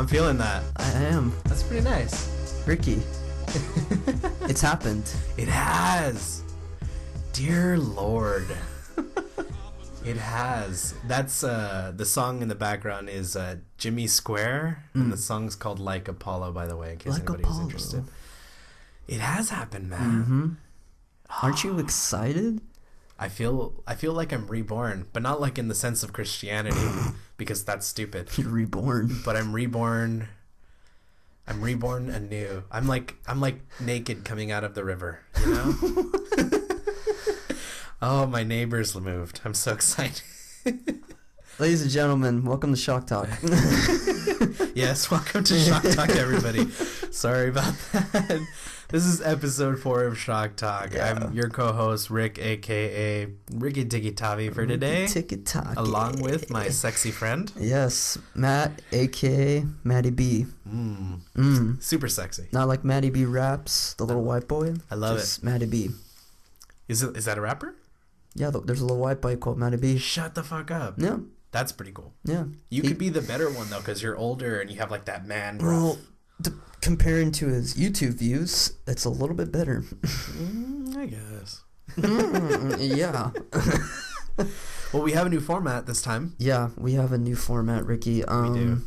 I'm feeling that. I am. That's pretty nice. Ricky. It's happened. It has. Dear Lord. It has. That's the song in the background is Jimmy Square, and the song's called Like Apollo, by the way, in case Like anybody's Apollo. interested. It has happened, man. Mm-hmm. Aren't you excited? I feel like I'm reborn, but not like in the sense of Christianity, because that's stupid. You're reborn. But I'm reborn. I'm reborn anew. I'm like naked coming out of the river, you know? Oh, my neighbors moved. I'm so excited. Ladies and gentlemen, welcome to Shock Talk. Yes, welcome to Shock Talk, everybody. Sorry about that. This is episode 4 of Shock Talk. Yeah. I'm your co-host, Rick, a.k.a. Ricky Tiki Tavi for today. Tiki Taki. Along with my sexy friend. Yes, Matt, a.k.a. Matty B. Super sexy. Not like Matty B raps, the little white boy. I love Just Matty B. Is that a rapper? Yeah, there's a little white boy called Matty B. Shut the fuck up. Yeah. That's pretty cool. Yeah. You could be the better one, though, because you're older and you have, like, that man gruff. Well, comparing to his YouTube views, it's a little bit better. I guess. Yeah. Well, we have a new format this time. Yeah, we have a new format, Ricky. We do.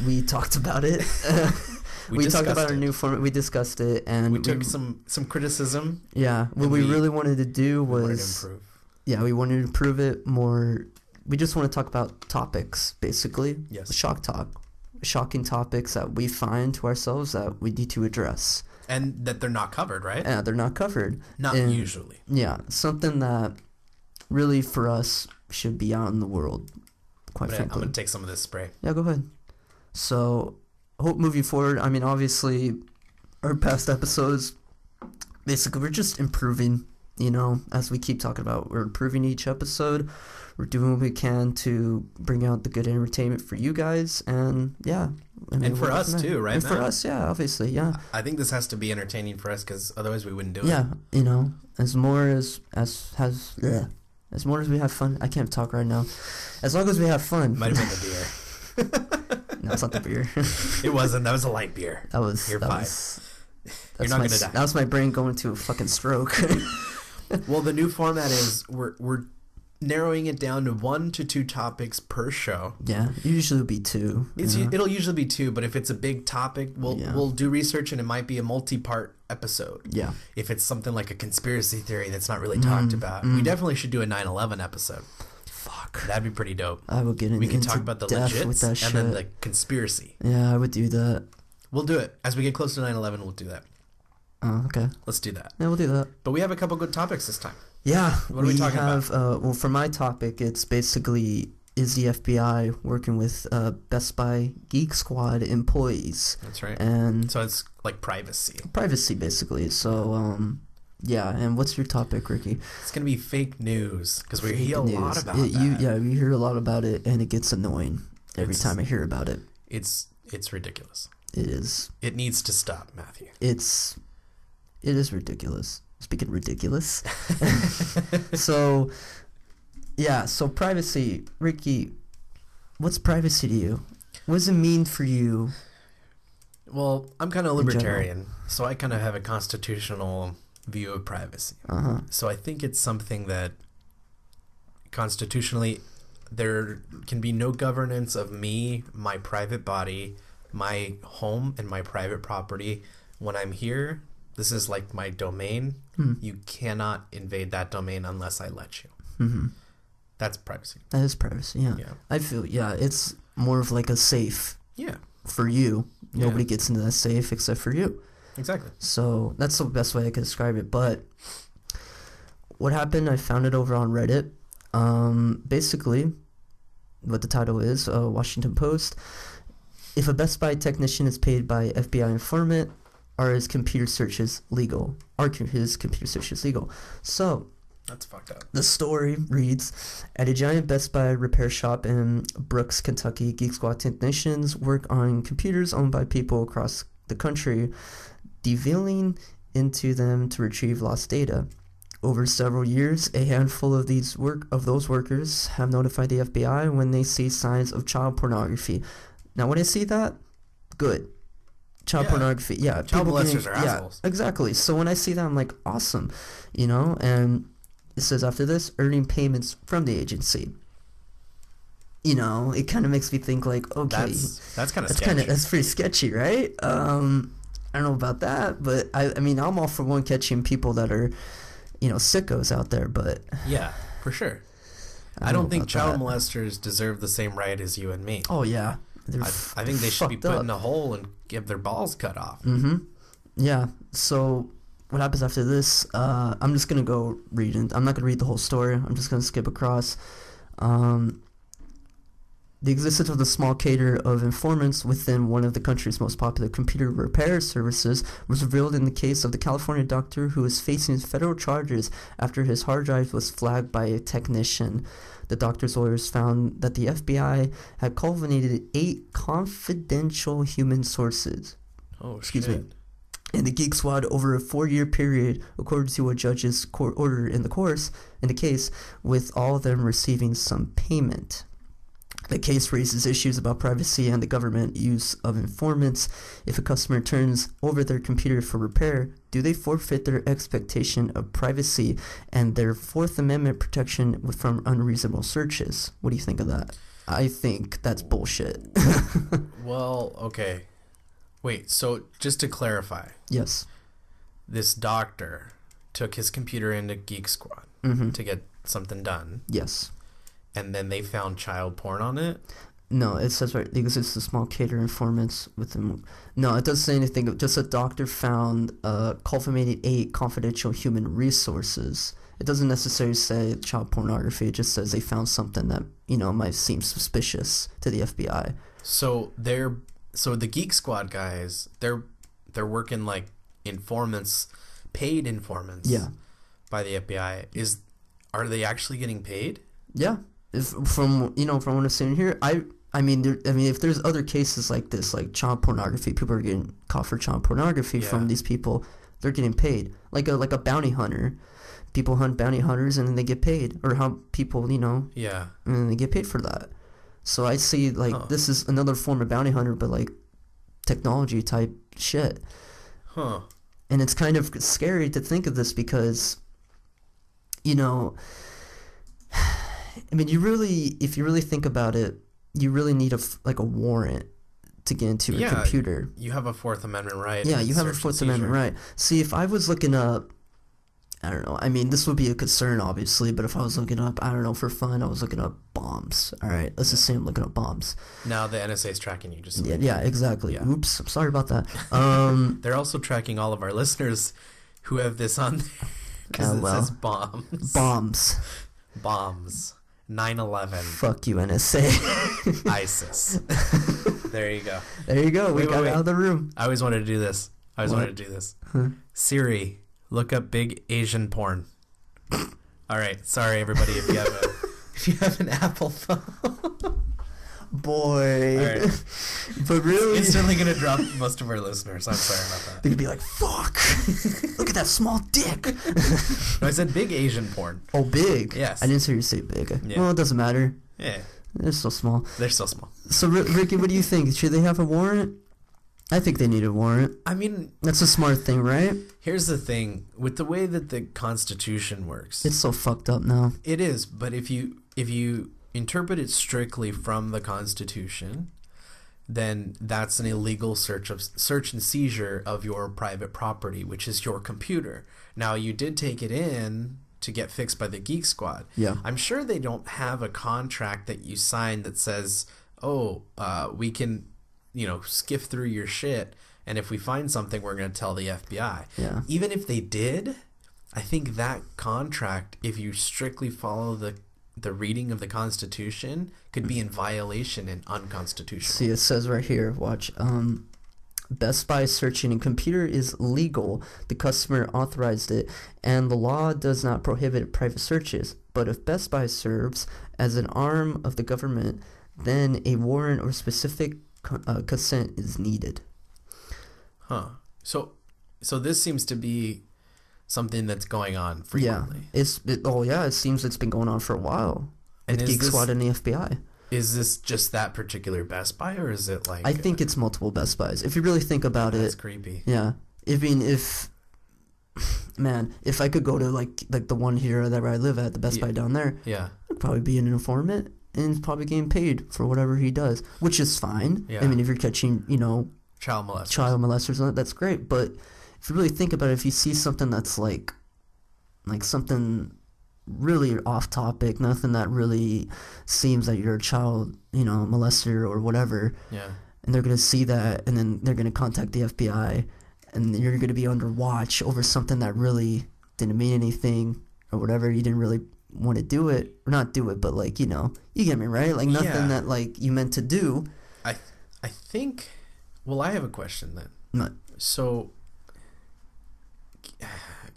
We talked about it. We talked about our new format. We discussed it, and we took some criticism. Yeah, what we really wanted to do was improve. Yeah, we wanted to improve it more. We just want to talk about topics, basically. Yes. Shock talk, shocking topics that we find to ourselves that we need to address, and that they're not covered, right? Yeah, they're not covered. Not usually. Yeah, something that really for us should be out in the world. Quite frankly, I'm gonna take some of this spray. Yeah, go ahead. So, hope moving forward. I mean, obviously, our past episodes, basically, we're just improving. You know, as we keep talking about, we're improving each episode. We're doing what we can to bring out the good entertainment for you guys, and yeah, and for us too, right? And for us, yeah, obviously, yeah. I think this has to be entertaining for us because otherwise we wouldn't do it. Yeah, you know, as more as we have fun. I can't talk right now. As long as we have fun. Might have been the beer. No, it's not the beer. It wasn't. That was a light beer. You're fine. You're not gonna die. That was my brain going to a fucking stroke. Well, the new format is we're narrowing it down to 1 to 2 topics per show. Yeah, usually it'll be 2. It'll usually be 2, but if it's a big topic, we'll do research and it might be a multi-part episode. Yeah. If it's something like a conspiracy theory that's not really talked about, we definitely should do a 9/11 episode. Fuck. That'd be pretty dope. I will get into We can talk about the legits and shit. then the conspiracy. Yeah, I would do that. We'll do it. As we get close to 9/11, we'll do that. Oh, okay. Let's do that. Yeah, we'll do that. But we have a couple good topics this time. Yeah. What are we talking about? Well, for my topic, it's basically, is the FBI working with Best Buy Geek Squad employees? That's right. And so it's like privacy. Privacy, basically. So, yeah. And what's your topic, Ricky? It's going to be fake news because we hear a lot about that. Yeah, we hear a lot about it, and it gets annoying every time I hear about it. It's ridiculous. It is. It needs to stop, Matthew. It is ridiculous. Speaking of ridiculous. So privacy. Ricky, what's privacy to you? What does it mean for you? Well, I'm kind of libertarian, so I kind of have a constitutional view of privacy. Uh-huh. So I think it's something that constitutionally there can be no governance of me, my private body, my home, and my private property. When I'm here, this is like my domain. You cannot invade that domain unless I let you. Mm-hmm. That's privacy. That is privacy, yeah. I feel, it's more of like a safe. Yeah. For you. Nobody gets into that safe except for you. Exactly. So that's the best way I can describe it. But what happened, I found it over on Reddit. Basically, what the title is, Washington Post. If a Best Buy technician is paid by FBI informant, are his computer searches legal? So, that's fucked up. The story reads, at a giant Best Buy repair shop in Brooks, Kentucky, Geek Squad technicians work on computers owned by people across the country, delving into them to retrieve lost data. Over several years, a handful of those workers have notified the FBI when they see signs of child pornography. Now, when I see that, good. Child pornography, yeah. Child molesters are assholes. Yeah, exactly. So when I see that, I'm like, awesome, you know? And it says after this, earning payments from the agency. You know, it kind of makes me think like, okay. That's kind of sketchy. That's pretty sketchy, right? I don't know about that, but I mean, I'm all for one catching people that are, you know, sickos out there, but... Yeah, for sure. I don't think child molesters deserve the same right as you and me. Oh, yeah. I think they should be put in a hole and get their balls cut off. Mm-hmm. Yeah. So what happens after this? I'm just gonna go read it. I'm not gonna read the whole story. I'm just gonna skip across. The existence of the small cadre of informants within one of the country's most popular computer repair services was revealed in the case of the California doctor who is facing federal charges after his hard drive was flagged by a technician. The doctor's lawyers found that the FBI had culminated 8 confidential human sources. Excuse me. In the Geek Squad over a 4-year period, according to a judge's court order in the case, with all of them receiving some payment. The case raises issues about privacy and the government use of informants. If a customer turns over their computer for repair, do they forfeit their expectation of privacy and their Fourth Amendment protection from unreasonable searches? What do you think of that? I think that's bullshit. Well, okay. Wait, so just to clarify. Yes. This doctor took his computer into Geek Squad to get something done. Yes. And then they found child porn on it? No, it says right, because it's a small cadre informants with them. No, it doesn't say anything. Just a doctor found culminated 8 confidential human resources. It doesn't necessarily say child pornography. It just says they found something that, you know, might seem suspicious to the FBI. So the Geek Squad guys, they're working like informants, paid informants. Yeah. By the FBI. Are they actually getting paid? Yeah. From what I'm saying here, I mean, if there's other cases like this, like child pornography, people are getting caught for child pornography from these people, they're getting paid. Like a bounty hunter. People hunt bounty hunters and then they get paid. Or how people, you know, yeah, and they get paid for that. So I see, like, this is another form of bounty hunter, but, like, technology type shit. Huh. And it's kind of scary to think of this because, you know... I mean, if you really think about it, you really need a warrant to get into a computer. You have a Fourth Amendment right. Yeah, you have a Fourth Amendment right. See, if I was looking up, I don't know, I mean, this would be a concern, obviously, but if I was looking up, I don't know, for fun, I was looking up bombs. All right, let's just say I'm looking up bombs. Now the NSA is tracking you. Yeah, exactly. Yeah. Oops, I'm sorry about that. They're also tracking all of our listeners who have this on there because it says bombs. Bombs. 9/11. Fuck you, NSA. ISIS. There you go. There you go. We got out of the room. I always wanted to do this. Huh? Siri, look up big Asian porn. All right. Sorry, everybody, if you have an Apple phone. Boy. All right. But really... It's instantly going to drop most of our listeners. I'm sorry about that. They're going to be like, fuck. Look at that small dick. No, I said big Asian porn. Oh, big? Yes. I didn't hear you say big. Yeah. Well, it doesn't matter. Yeah. They're still small. So, Ricky, what do you think? Should they have a warrant? I think they need a warrant. I mean... That's a smart thing, right? Here's the thing. With the way that the Constitution works... It's so fucked up now. It is, but if you interpret it strictly from the Constitution, then that's an illegal search and seizure of your private property, which is your computer. Now, you did take it in to get fixed by the Geek Squad. Yeah. I'm sure they don't have a contract that you sign that says, we can, skiff through your shit, and if we find something, we're going to tell the FBI. Yeah. Even if they did, I think that contract, if you strictly follow the reading of the Constitution, could be in violation and unconstitutional. See, it says right here, watch, Best Buy searching a computer is legal. The customer authorized it, and the law does not prohibit private searches. But if Best Buy serves as an arm of the government, then a warrant or specific consent is needed. Huh. So this seems to be something that's going on frequently. Yeah. It seems it's been going on for a while. With Geek Squad and the FBI. Is this just that particular Best Buy, or is it like... I think it's multiple Best Buys. If you really think about it... That's creepy. Yeah. I mean, Man, if I could go to, like the one here that where I live at, the Best Buy down there... Yeah. I'd probably be an informant and probably getting paid for whatever he does, which is fine. Yeah. I mean, if you're catching, Child molesters. Child molesters, that's great. But if you really think about it, if you see something that's like something really off topic, nothing that really seems that you're a child, molester or whatever. Yeah. And they're gonna see that, and then they're gonna contact the FBI, and you're gonna be under watch over something that really didn't mean anything or whatever. You didn't really want to do it, or not do it, but you get me, right? Like nothing that you meant to do. I think. Well, I have a question then. Not, So,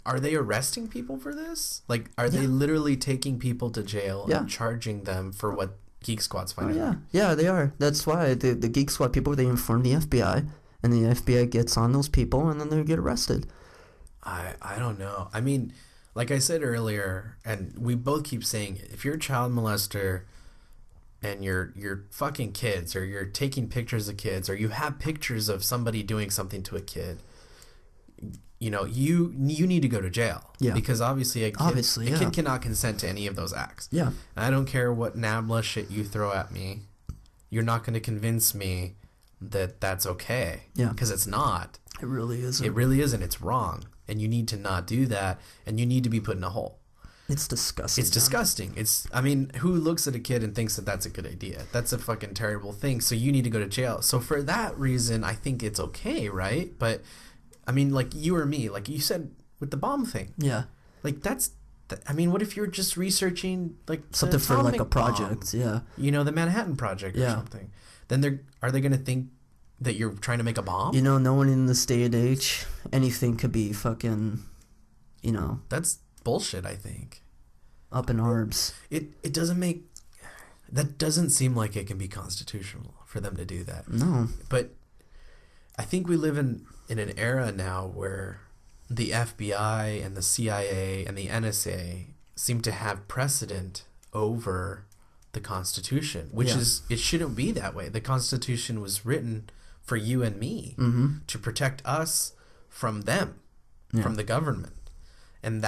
are they arresting people for this? Like, are they literally taking people to jail and charging them for what Geek Squad's finding out? Yeah, they are. That's why the Geek Squad people, they inform the FBI, and the FBI gets on those people, and then they get arrested. I don't know. I mean, like I said earlier, and we both keep saying it, if you're a child molester and you're fucking kids, or you're taking pictures of kids, or you have pictures of somebody doing something to a kid, you need to go to jail. Yeah. Because obviously a kid cannot consent to any of those acts. Yeah. And I don't care what NABLA shit you throw at me. You're not going to convince me that that's okay. Yeah. Because it's not. It really isn't. It really isn't. It's wrong. And you need to not do that. And you need to be put in a hole. It's disgusting. It's disgusting. Who looks at a kid and thinks that that's a good idea? That's a fucking terrible thing. So you need to go to jail. So for that reason, I think it's okay, right? But, I mean, like you or me, like you said with the bomb thing. Yeah. Like what if you're just researching like something for like a project? Bomb? Yeah. The Manhattan Project or something. Then are they going to think that you're trying to make a bomb? No one in this day and age, anything could be fucking, That's bullshit, I think. Up in arms. It doesn't seem like it can be constitutional for them to do that. No. But I think we live in an era now where the FBI and the CIA and the NSA seem to have precedent over the Constitution, which it shouldn't be that way. The Constitution was written for you and me to protect us from them, from the government. And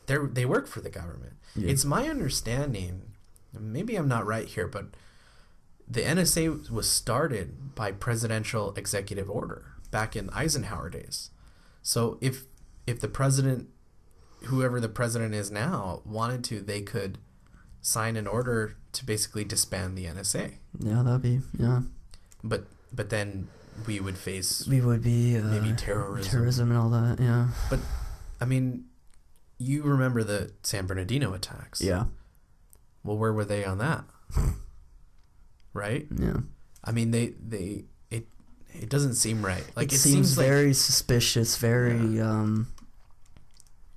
they work for the government. Yeah. It's my understanding, maybe I'm not right here, but the NSA was started by presidential executive order back in Eisenhower days. So if the president, whoever the president is now, wanted to, they could sign an order to basically disband the NSA. Yeah, that'd be, But then we would face... We would be... maybe terrorism. Terrorism and all that, yeah. But, I mean... You remember the San Bernardino attacks. Yeah. Well, where were they on that? Right? Yeah. I mean, it doesn't seem right. Like it seems very suspicious, very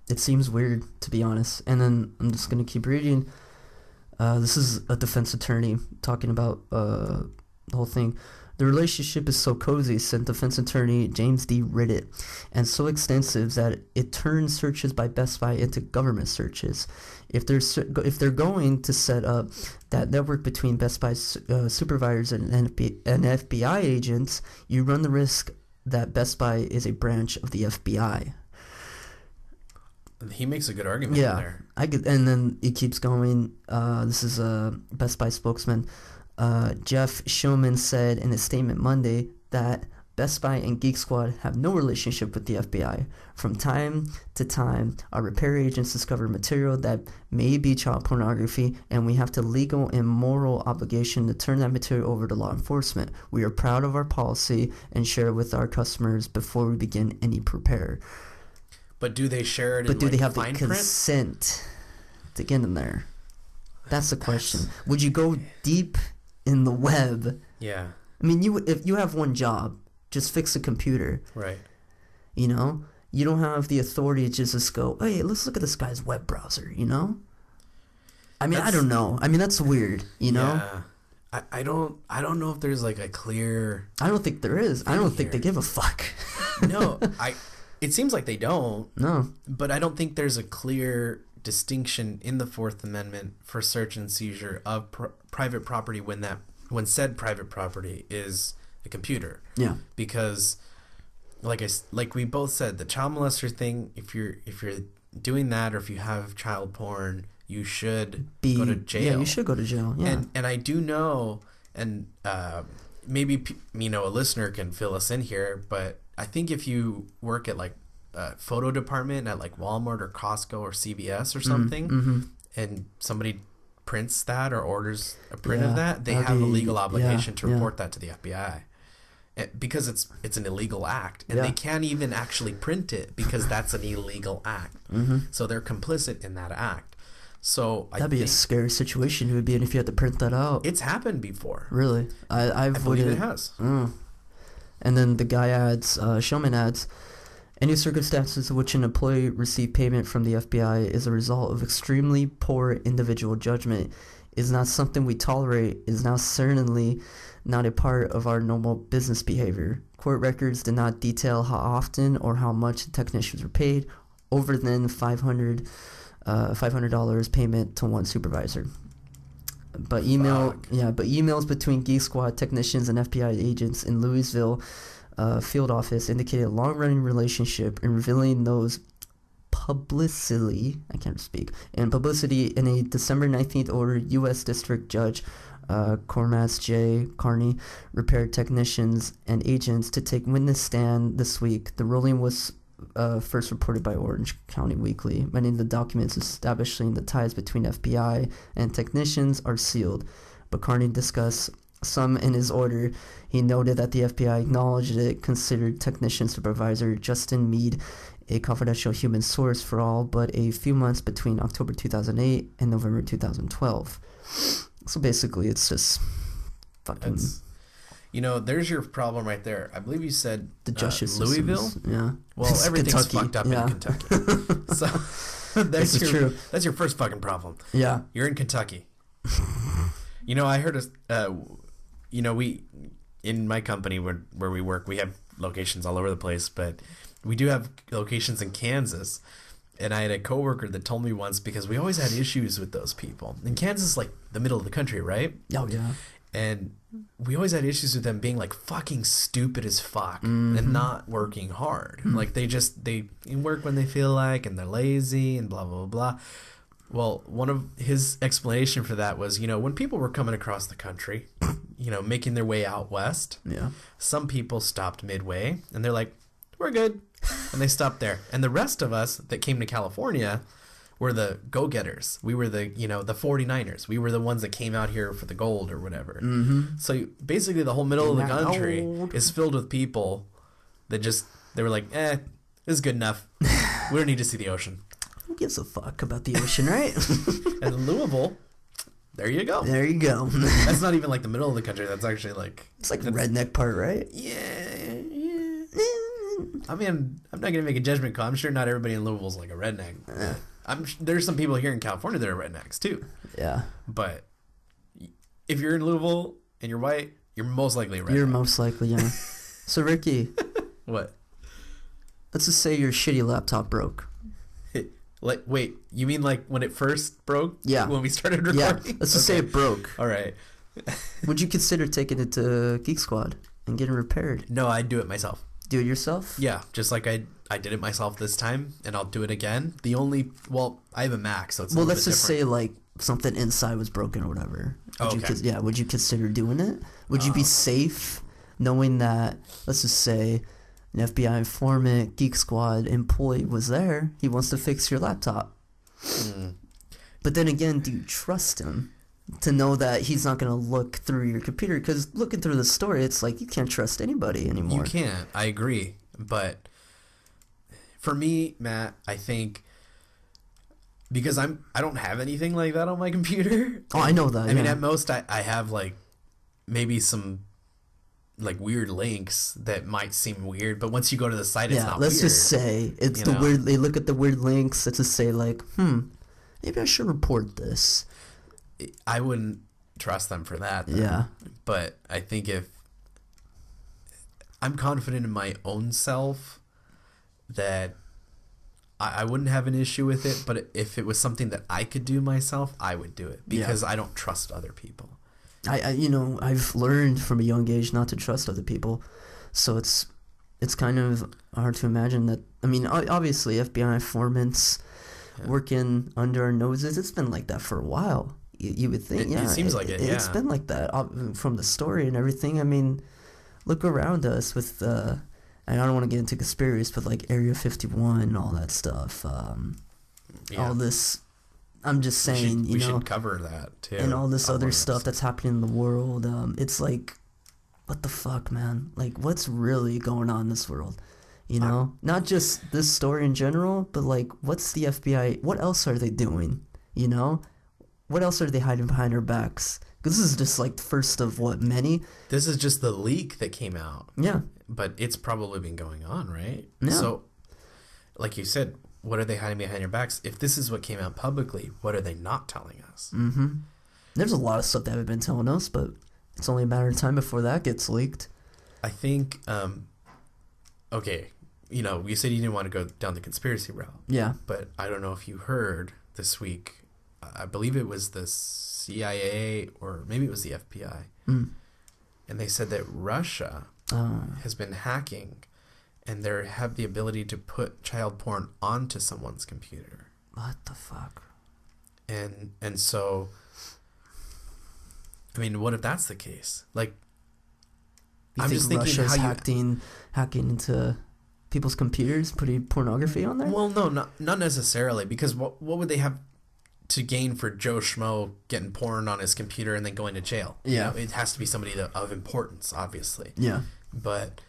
it seems weird, to be honest. And then I'm just going to keep reading. This is a defense attorney talking about the whole thing. The relationship is so cozy, said defense attorney James D. Ridditt, and so extensive that it turns searches by Best Buy into government searches. If they're going to set up that network between Best Buy supervisors and FBI agents, you run the risk that Best Buy is a branch of the FBI. He makes a good argument there. And then it keeps going. This is a Best Buy spokesman. Jeff Shulman said in a statement Monday that Best Buy and Geek Squad have no relationship with the FBI. From time to time, our repair agents discover material that may be child pornography, and we have the legal and moral obligation to turn that material over to law enforcement. We are proud of our policy and share it with our customers before we begin any repair. But do they share it? But do they have the print? consent to get in there? That's the question. Would you go deep in the web? Yeah. I mean, if you have one job, just fix a computer. Right. You don't have the authority to just go, hey, let's look at this guy's web browser, I mean, I don't know. I mean, that's weird, Yeah. I don't know if there's like a clear... I don't think there is. I don't think they give a fuck. No, it seems like they don't. No. But I don't think there's a clear distinction in the Fourth Amendment for search and seizure of private property when said private property is a computer. Yeah. Because like we both said, the child molester thing, if you're doing that, or if you have child porn, you should go to jail. Yeah, you should go to jail. Yeah. And I do know, and maybe a listener can fill us in here, but I think if you work at like a photo department at like Walmart or Costco or CVS or something, and somebody prints that or orders a print of that, they have a legal obligation to report that to the FBI. Because it's an illegal act, and they can't even actually print it because that's an illegal act. So they're complicit in that act. So that'd be a scary situation. It would be if you had to print that out. It's happened before. Really, I believe it has. And then the guy adds, Showman adds, any circumstances in which an employee received payment from the FBI is a result of extremely poor individual judgment, is not something we tolerate, is now certainly not a part of our normal business behavior. Court records did not detail how often or how much technicians were paid, over than $500 payment to one supervisor. But emails between Geek Squad technicians and FBI agents in Louisville field office indicated a long-running relationship in revealing those publicity in a December 19th order. U.S. District Judge Cormac J. Carney repaired technicians and agents to take witness stand this week. The ruling was first reported by Orange County Weekly. Many of the documents establishing the ties between FBI and technicians are sealed, but Carney discussed some in his order. He noted that the FBI acknowledged it considered technician supervisor Justin Meade a confidential human source for all but a few months between October 2008 and November 2012. So basically, it's just fucking... there's your problem right there. I believe you said the justice Louisville. Systems. Yeah. Well, everything's Kentucky. fucked up in Kentucky. So that's true. That's your first fucking problem. Yeah. You're in Kentucky. I heard we in my company where we work, we have locations all over the place, but we do have locations in Kansas. And I had a coworker that told me once, because we always had issues with those people. And Kansas is like the middle of the country, right? Oh, yeah. And we always had issues with them being like fucking stupid as fuck and not working hard. Like they work when they feel like, and they're lazy and blah, blah, blah. Well, one of his explanation for that was, when people were coming across the country, making their way out west, some people stopped midway and they're like, we're good. And they stopped there. And the rest of us that came to California were the go-getters. We were the 49ers. We were the ones that came out here for the gold or whatever. So basically the whole middle of the country is filled with people that they were like, this is good enough. We don't need to see the ocean. Who gives a fuck about the ocean, right? And in Louisville, there you go. There you go. That's not even like the middle of the country. That's actually like... It's like the redneck part, right? Yeah. I mean, I'm not going to make a judgment call. I'm sure not everybody in Louisville is like a redneck. There's some people here in California that are rednecks too. Yeah. But if you're in Louisville and you're white, you're most likely a redneck. You're most likely, yeah. So, Ricky. What? Let's just say your shitty laptop broke. Wait, you mean like when it first broke? Yeah. When we started recording? Yeah. Let's just say it broke. All right. Would you consider taking it to Geek Squad and getting repaired? No, I'd do it myself. Do it yourself? Yeah, just like I did it myself this time, and I'll do it again. I have a Mac, so it's a little let's bit just different. say like something inside was broken or whatever. Would you consider doing it? Would you be safe knowing that, let's just say, an FBI informant, Geek Squad employee was there, he wants to fix your laptop. But then again, do you trust him to know that he's not going to look through your computer? Because looking through the story, it's like you can't trust anybody anymore. You can't. I agree. But for me, Matt, I think because I don't have anything like that on my computer. Oh, I know that. I mean, at most I have like maybe some like weird links that might seem weird, but once you go to the site, it's not weird. Let's just say it's the weird. They look at the weird links. Let's just say like, maybe I should report this. I wouldn't trust them for that. Then. Yeah. But I think if I'm confident in my own self that I wouldn't have an issue with it, but if it was something that I could do myself, I would do it because I don't trust other people. I've learned from a young age not to trust other people, so it's kind of hard to imagine that. I mean, obviously, FBI informants working under our noses. It's been like that for a while. You would think, it seems like it. It's been like that from the story and everything. I mean, look around us with and I don't want to get into conspiracies, but like Area 51 and all that stuff. All this. I'm just saying, we should cover that too. And all this other stuff that's happening in the world. It's like, what the fuck, man? Like, what's really going on in this world? You know, not just this story in general, but like, what's the FBI? What else are they doing? You know, what else are they hiding behind our backs? Because this is just like the first of what, many? This is just the leak that came out. Yeah. But it's probably been going on, right? Yeah. So, like you said, what are they hiding behind your backs? If this is what came out publicly, what are they not telling us? Mm-hmm. There's a lot of stuff they haven't been telling us, but it's only a matter of time before that gets leaked. I think, okay, you said you didn't want to go down the conspiracy route. Yeah. But I don't know if you heard this week, I believe it was the CIA or maybe it was the FBI. Mm. And they said that Russia has been hacking and they have the ability to put child porn onto someone's computer. What the fuck? And so, I mean, what if that's the case? Like, I'm just thinking Russia's hacking into people's computers, putting pornography on there? Well, no, not necessarily, because what would they have to gain for Joe Schmo getting porn on his computer and then going to jail? Yeah. It has to be somebody of importance, obviously. Yeah. But,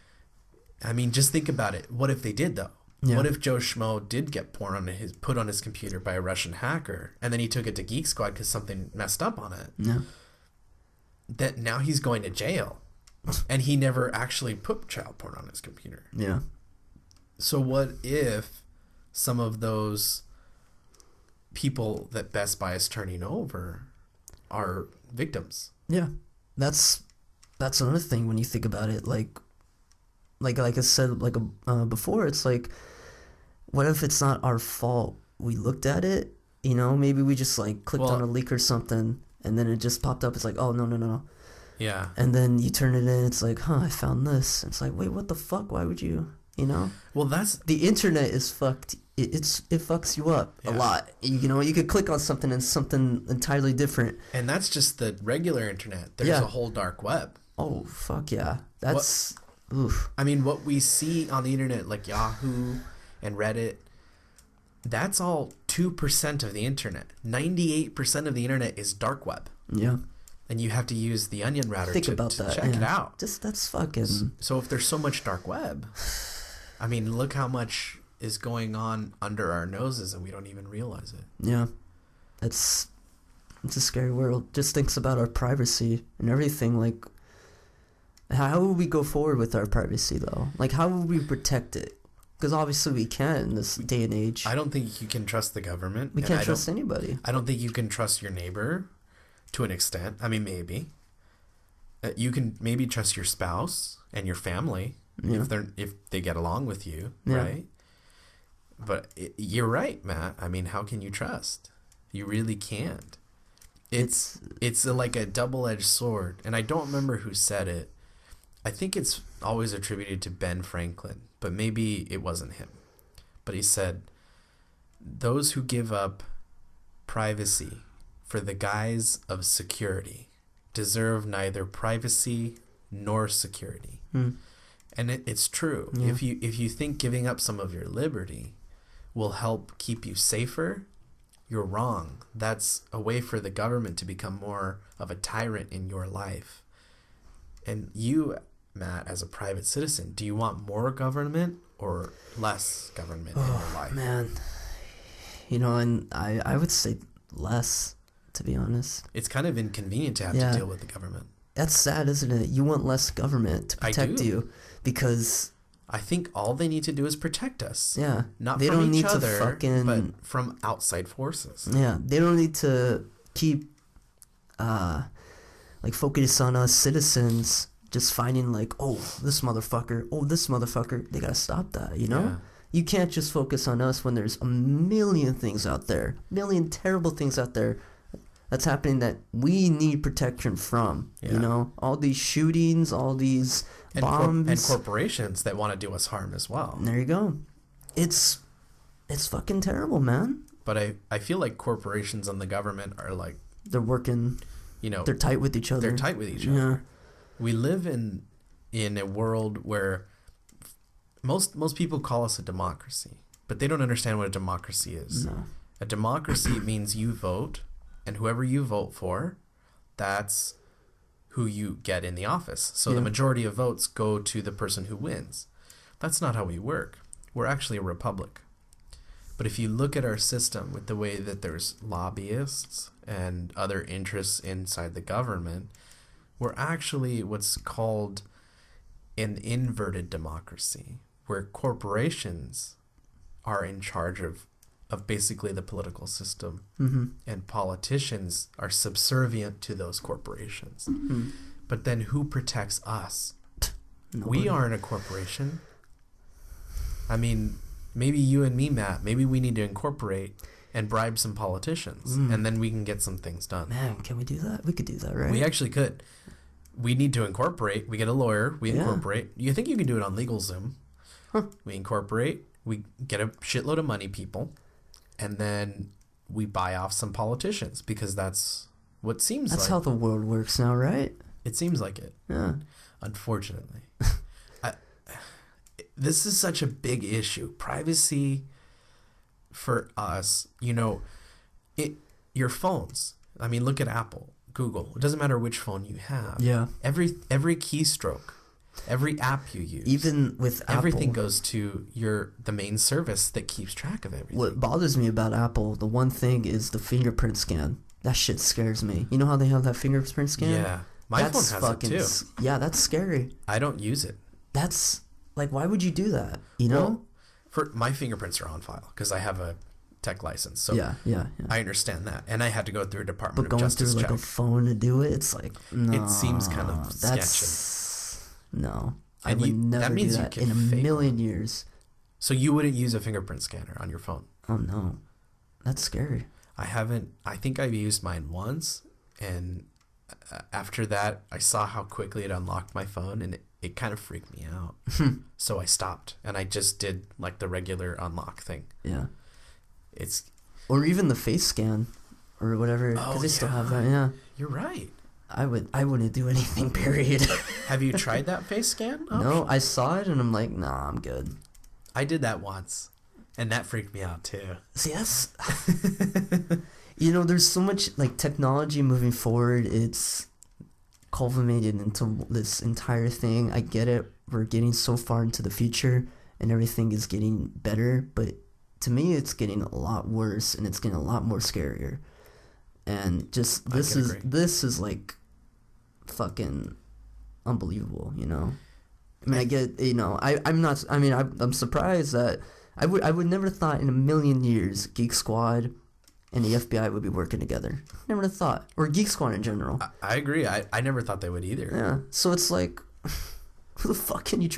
I mean, just think about it. What if they did, though? Yeah. What if Joe Schmo did get porn put on his computer by a Russian hacker, and then he took it to Geek Squad because something messed up on it? Yeah. That now he's going to jail, and he never actually put child porn on his computer. Yeah. So what if some of those people that Best Buy is turning over are victims? Yeah, that's another thing when you think about it. Like I said, before, it's like, what if it's not our fault? We looked at it, maybe we just like clicked on a link or something, and then it just popped up. It's like, oh no. Yeah. And then you turn it in. It's like, I found this. It's like, wait, what the fuck? Why would you? Well, that's the internet is fucked. It fucks you up a lot. You could click on something and something entirely different. And that's just the regular internet. There's a whole dark web. Oh fuck yeah, that's oof. I mean, what we see on the internet, like Yahoo and Reddit, that's all 2% of the internet. 98% of the internet is dark web. Yeah. And you have to use the onion router to check it out. That's fucking. So if there's so much dark web, I mean, look how much is going on under our noses and we don't even realize it. Yeah. It's a scary world. Just thinks about our privacy and everything. Like, how would we go forward with our privacy, though? Like, how would we protect it? Because obviously we can in this day and age. I don't think you can trust the government. We can't trust anybody. I don't think you can trust your neighbor to an extent. I mean, maybe. You can maybe trust your spouse and your family if they get along with you, right? But you're right, Matt. I mean, how can you trust? You really can't. It's like a double-edged sword, and I don't remember who said it. I think it's always attributed to Ben Franklin, but maybe it wasn't him. But he said, "Those who give up privacy for the guise of security deserve neither privacy nor security." And it's true. Yeah. If you think giving up some of your liberty will help keep you safer, you're wrong. That's a way for the government to become more of a tyrant in your life. And you, Matt, as a private citizen, do you want more government or less government in your life? Man, and I would say less, to be honest. It's kind of inconvenient to have to deal with the government. That's sad, isn't it? You want less government to protect you because I think all they need to do is protect us. Yeah. Not from each other, but from outside forces. Yeah. They don't need to keep focus on us citizens just finding this motherfucker. They gotta stop that, Yeah. You can't just focus on us when there's a million things out there, million terrible things out there that's happening that we need protection from. Yeah. You know, all these shootings, all these bombs, and corporations that want to do us harm as well. And there you go. It's fucking terrible, man. But I feel like corporations and the government are like, they're working. You know, they're tight with each other. They're tight with each other. We live in a world where most people call us a democracy, but they don't understand what a democracy is. No. A democracy means you vote, and whoever you vote for, that's who you get in the office. So the majority of votes go to the person who wins. That's not how we work. We're actually a republic. But if you look at our system with the way that there's lobbyists and other interests inside the government, we're actually what's called an inverted democracy, where corporations are in charge of basically the political system, and politicians are subservient to those corporations. But then who protects us? Nobody. We aren't a corporation. I mean, maybe you and me, Matt, maybe we need to incorporate and bribe some politicians, and then we can get some things done. Man, can we do that? We could do that, right? We actually could. We need to incorporate. We get a lawyer. We incorporate. You think you can do it on LegalZoom? We incorporate. We get a shitload of money, people, and then we buy off some politicians because that's what seems like. That's how the world works now, right? It seems like it. Yeah. Unfortunately. This is such a big issue. Privacy for us, you know, your phones. I mean, look at Apple, Google. It doesn't matter which phone you have. Yeah. Every keystroke, every app you use. Even with everything Apple, goes to the main service that keeps track of everything. what bothers me about Apple, the one thing is the fingerprint scan. That shit scares me. You know how they have that fingerprint scan? Yeah. My phone has it too. Yeah, that's scary. I don't use it. That's like, why would you do that? You know? Well, for my fingerprints are on file because I have a tech license. So yeah. I understand that. And I had to go through a Department But of going Justice through like check. a phone to do it, it's like, no. It seems kind of sketchy. No. I And would you- never that means do you that can in a fake million years. So you wouldn't use a fingerprint scanner on your phone? Oh, no. That's scary. I haven't. I think I've used mine once, and after that, I saw how quickly it unlocked my phone, and it kind of freaked me out. So I stopped, and I just did like the regular unlock thing. Yeah. It's Or even the face scan or whatever, because they still have that. Yeah. You're right. I wouldn't do anything, period. Have you tried that face scan? No, I saw it and I'm like, nah, I'm good. I did that once, and that freaked me out too. See, that's you know, there's so much like technology moving forward. It's culminated into this entire thing. I get it. We're getting so far into the future and everything is getting better, but to me it's getting a lot worse and it's getting a lot more scarier. And just this is like fucking unbelievable, you know. I mean, I get, you know, I'm surprised that I would never thought in a million years Geek Squad and the FBI would be working together. Never have thought. Or Geek Squad in general. I agree. I never thought they would either. Yeah. So it's like, who the fuck can you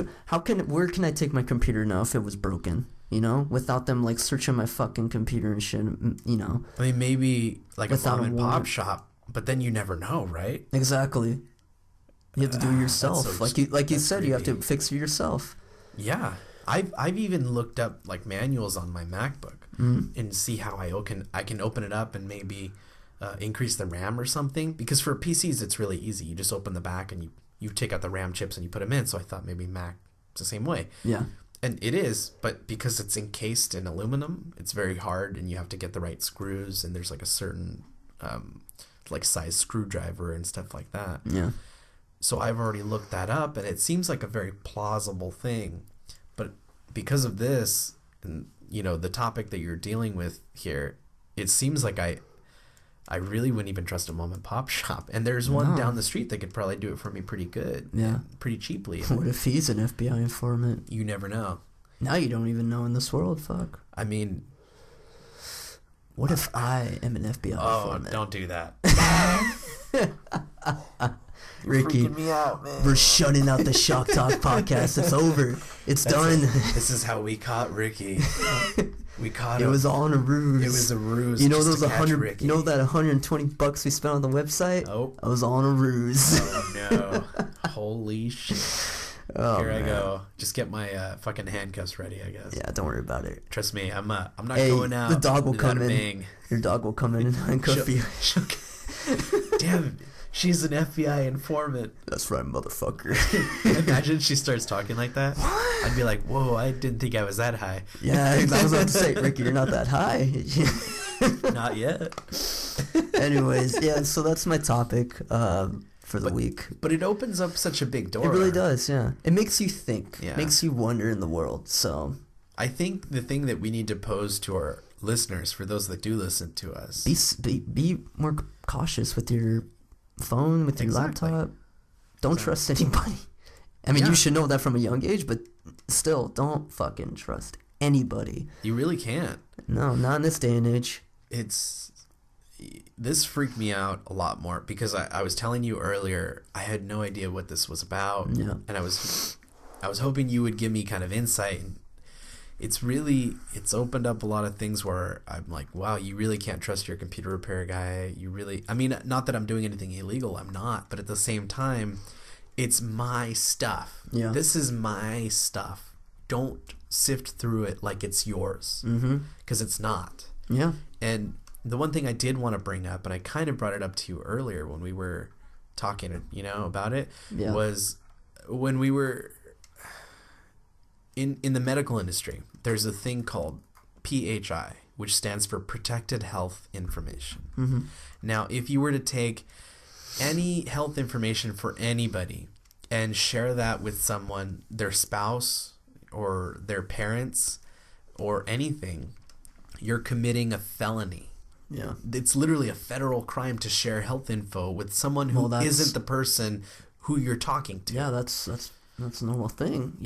where can I take my computer now if it was broken? You know, without them like searching my fucking computer and shit, you know. I mean, maybe like Without a mom and pop warrant. shop, but then you never know, right? Exactly. You have to do it yourself. so- like you that's said, you have to creepy. fix it yourself. Yeah. I've even looked up like manuals on my MacBook and see how I can open it up and maybe increase the RAM or something, because for PCs it's really easy. You just open the back and you take out the RAM chips and you put them in. So I thought maybe Mac it's the same way. Yeah. And it is, but because it's encased in aluminum, it's very hard, and you have to get the right screws, and there's like a certain like size screwdriver and stuff like that. Yeah. So I've already looked that up, and it seems like a very plausible thing. But because of this, and you know, the topic that you're dealing with here, it seems like I really wouldn't even trust a mom and pop shop. And there's one down the street that could probably do it for me pretty good. Yeah. Pretty cheaply. What if he's an FBI informant? You never know. Now you don't even know in this world, fuck. I mean... What if I am an FBI informant? don't do that. Ricky, freaking me out, man. we're shutting out the Shock Talk podcast. It's over. It's done. This is how we caught Ricky. We caught him. It was all in a ruse. It was a ruse. You know just those to catch 100. Ricky. You know that $120 we spent on the website? Oh. I was all in a ruse. Oh no! Holy shit! Oh, Here man. I go. Just get my fucking handcuffs ready, I guess. Yeah, don't worry about it. Trust me, I'm not Hey, going out. the dog will without come a in. bang. Your dog will come in and handcuff you. Damn, she's an FBI informant. That's right, motherfucker. Imagine she starts talking like that. What? I'd be like, whoa, I didn't think I was that high. Yeah, I was about to say, Ricky, you're not that high. Not yet. Anyways, yeah, so that's my topic for the week. But it opens up such a big door. It really does, yeah. It makes you think. Yeah. Makes you wonder in the world, so... I think the thing that we need to pose to our listeners, for those that do listen to us... Be more cautious with your phone, with your laptop. Don't trust anybody. I mean, you should know that from a young age, but still, don't fucking trust anybody. You really can't. No, not in this day and age. This freaked me out a lot more because I was telling you earlier, I had no idea what this was about. Yeah. And I was hoping you would give me kind of insight. And it's opened up a lot of things where I'm like, wow, you really can't trust your computer repair guy. I mean, not that I'm doing anything illegal, I'm not, but at the same time, it's my stuff. Yeah. This is my stuff. Don't sift through it like it's yours. Because it's not. Yeah. And the one thing I did want to bring up, and I kind of brought it up to you earlier when we were talking, about it, was when we were in the medical industry, there's a thing called PHI, which stands for Protected Health Information. Now, if you were to take any health information for anybody and share that with someone, their spouse or their parents or anything, you're committing a felony. Yeah. It's literally a federal crime to share health info with someone who isn't the person who you're talking to. Yeah, that's a normal thing.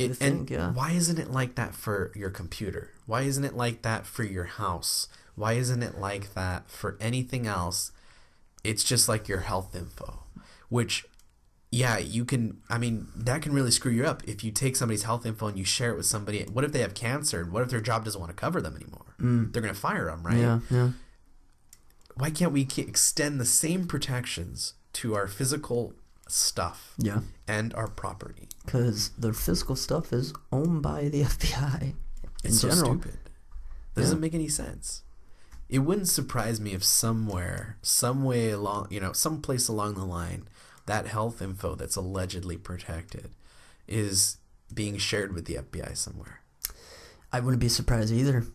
Why isn't it like that for your computer? Why isn't it like that for your house? Why isn't it like that for anything else? It's just like your health info, which, yeah, that can really screw you up if you take somebody's health info and you share it with somebody. What if they have cancer? What if their job doesn't want to cover them anymore? They're going to fire them, right? Yeah. Why can't we extend the same protections to our physical stuff and our property? Because their physical stuff is owned by the FBI It's so general. stupid. Doesn't make any sense. It wouldn't surprise me if somewhere, some way along, someplace along the line, that health info that's allegedly protected is being shared with the FBI somewhere. I wouldn't be surprised either.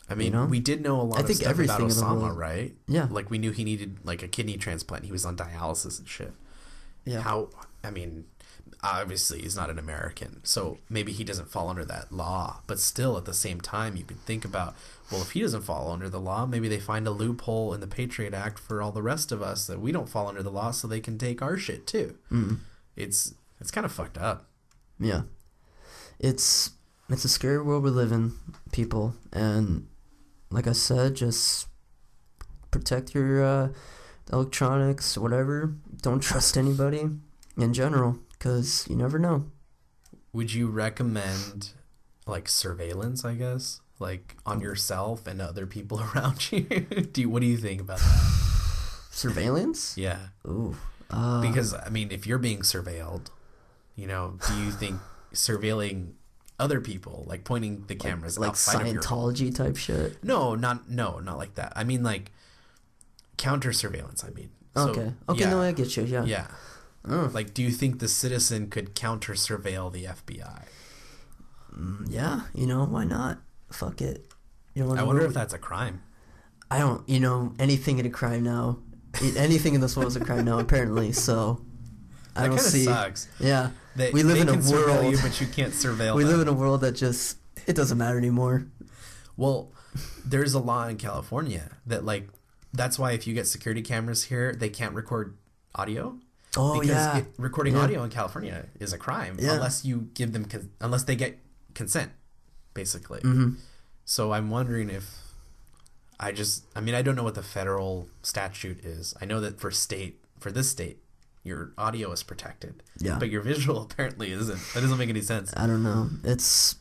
I mean, we did know a lot of stuff about Osama, right? Yeah. Like, we knew he needed, like, a kidney transplant. He was on dialysis and shit. Yeah. Obviously, he's not an American, so maybe he doesn't fall under that law. But still, at the same time, you can think about, well, if he doesn't fall under the law, maybe they find a loophole in the Patriot Act for all the rest of us that we don't fall under the law, so they can take our shit, too. It's kind of fucked up. Yeah. It's a scary world we live in, people. And like I said, just protect your electronics, whatever. Don't trust anybody in general, because you never know. Would you recommend, like, surveillance, I guess? Like, on yourself and other people around you? What do you think about that? Surveillance? Yeah. Ooh. Because, if you're being surveilled, do you think surveilling other people, like pointing the cameras like outside of your home? Scientology type shit? No, not like that. I mean, like, counter surveillance, So, okay, no, I get you, yeah. Yeah. Like, do you think the citizen could counter surveil the FBI? Yeah, why not? Fuck it. I wonder if that's a crime. I don't, anything in a crime now. Anything in this world is a crime now, apparently, so I don't see. That kind of sucks. Yeah. We live in a world, you, but you can't surveil. We live in a world that just, it doesn't matter anymore. Well, there's a law in California that, like, that's why if you get security cameras here, they can't record audio. Oh, because recording audio in California is a crime unless you give them unless they get consent, basically. So I'm wondering if I don't know what the federal statute is. I know that for this state, your audio is protected. Yeah. But your visual apparently isn't. That doesn't make any sense. I don't know. It's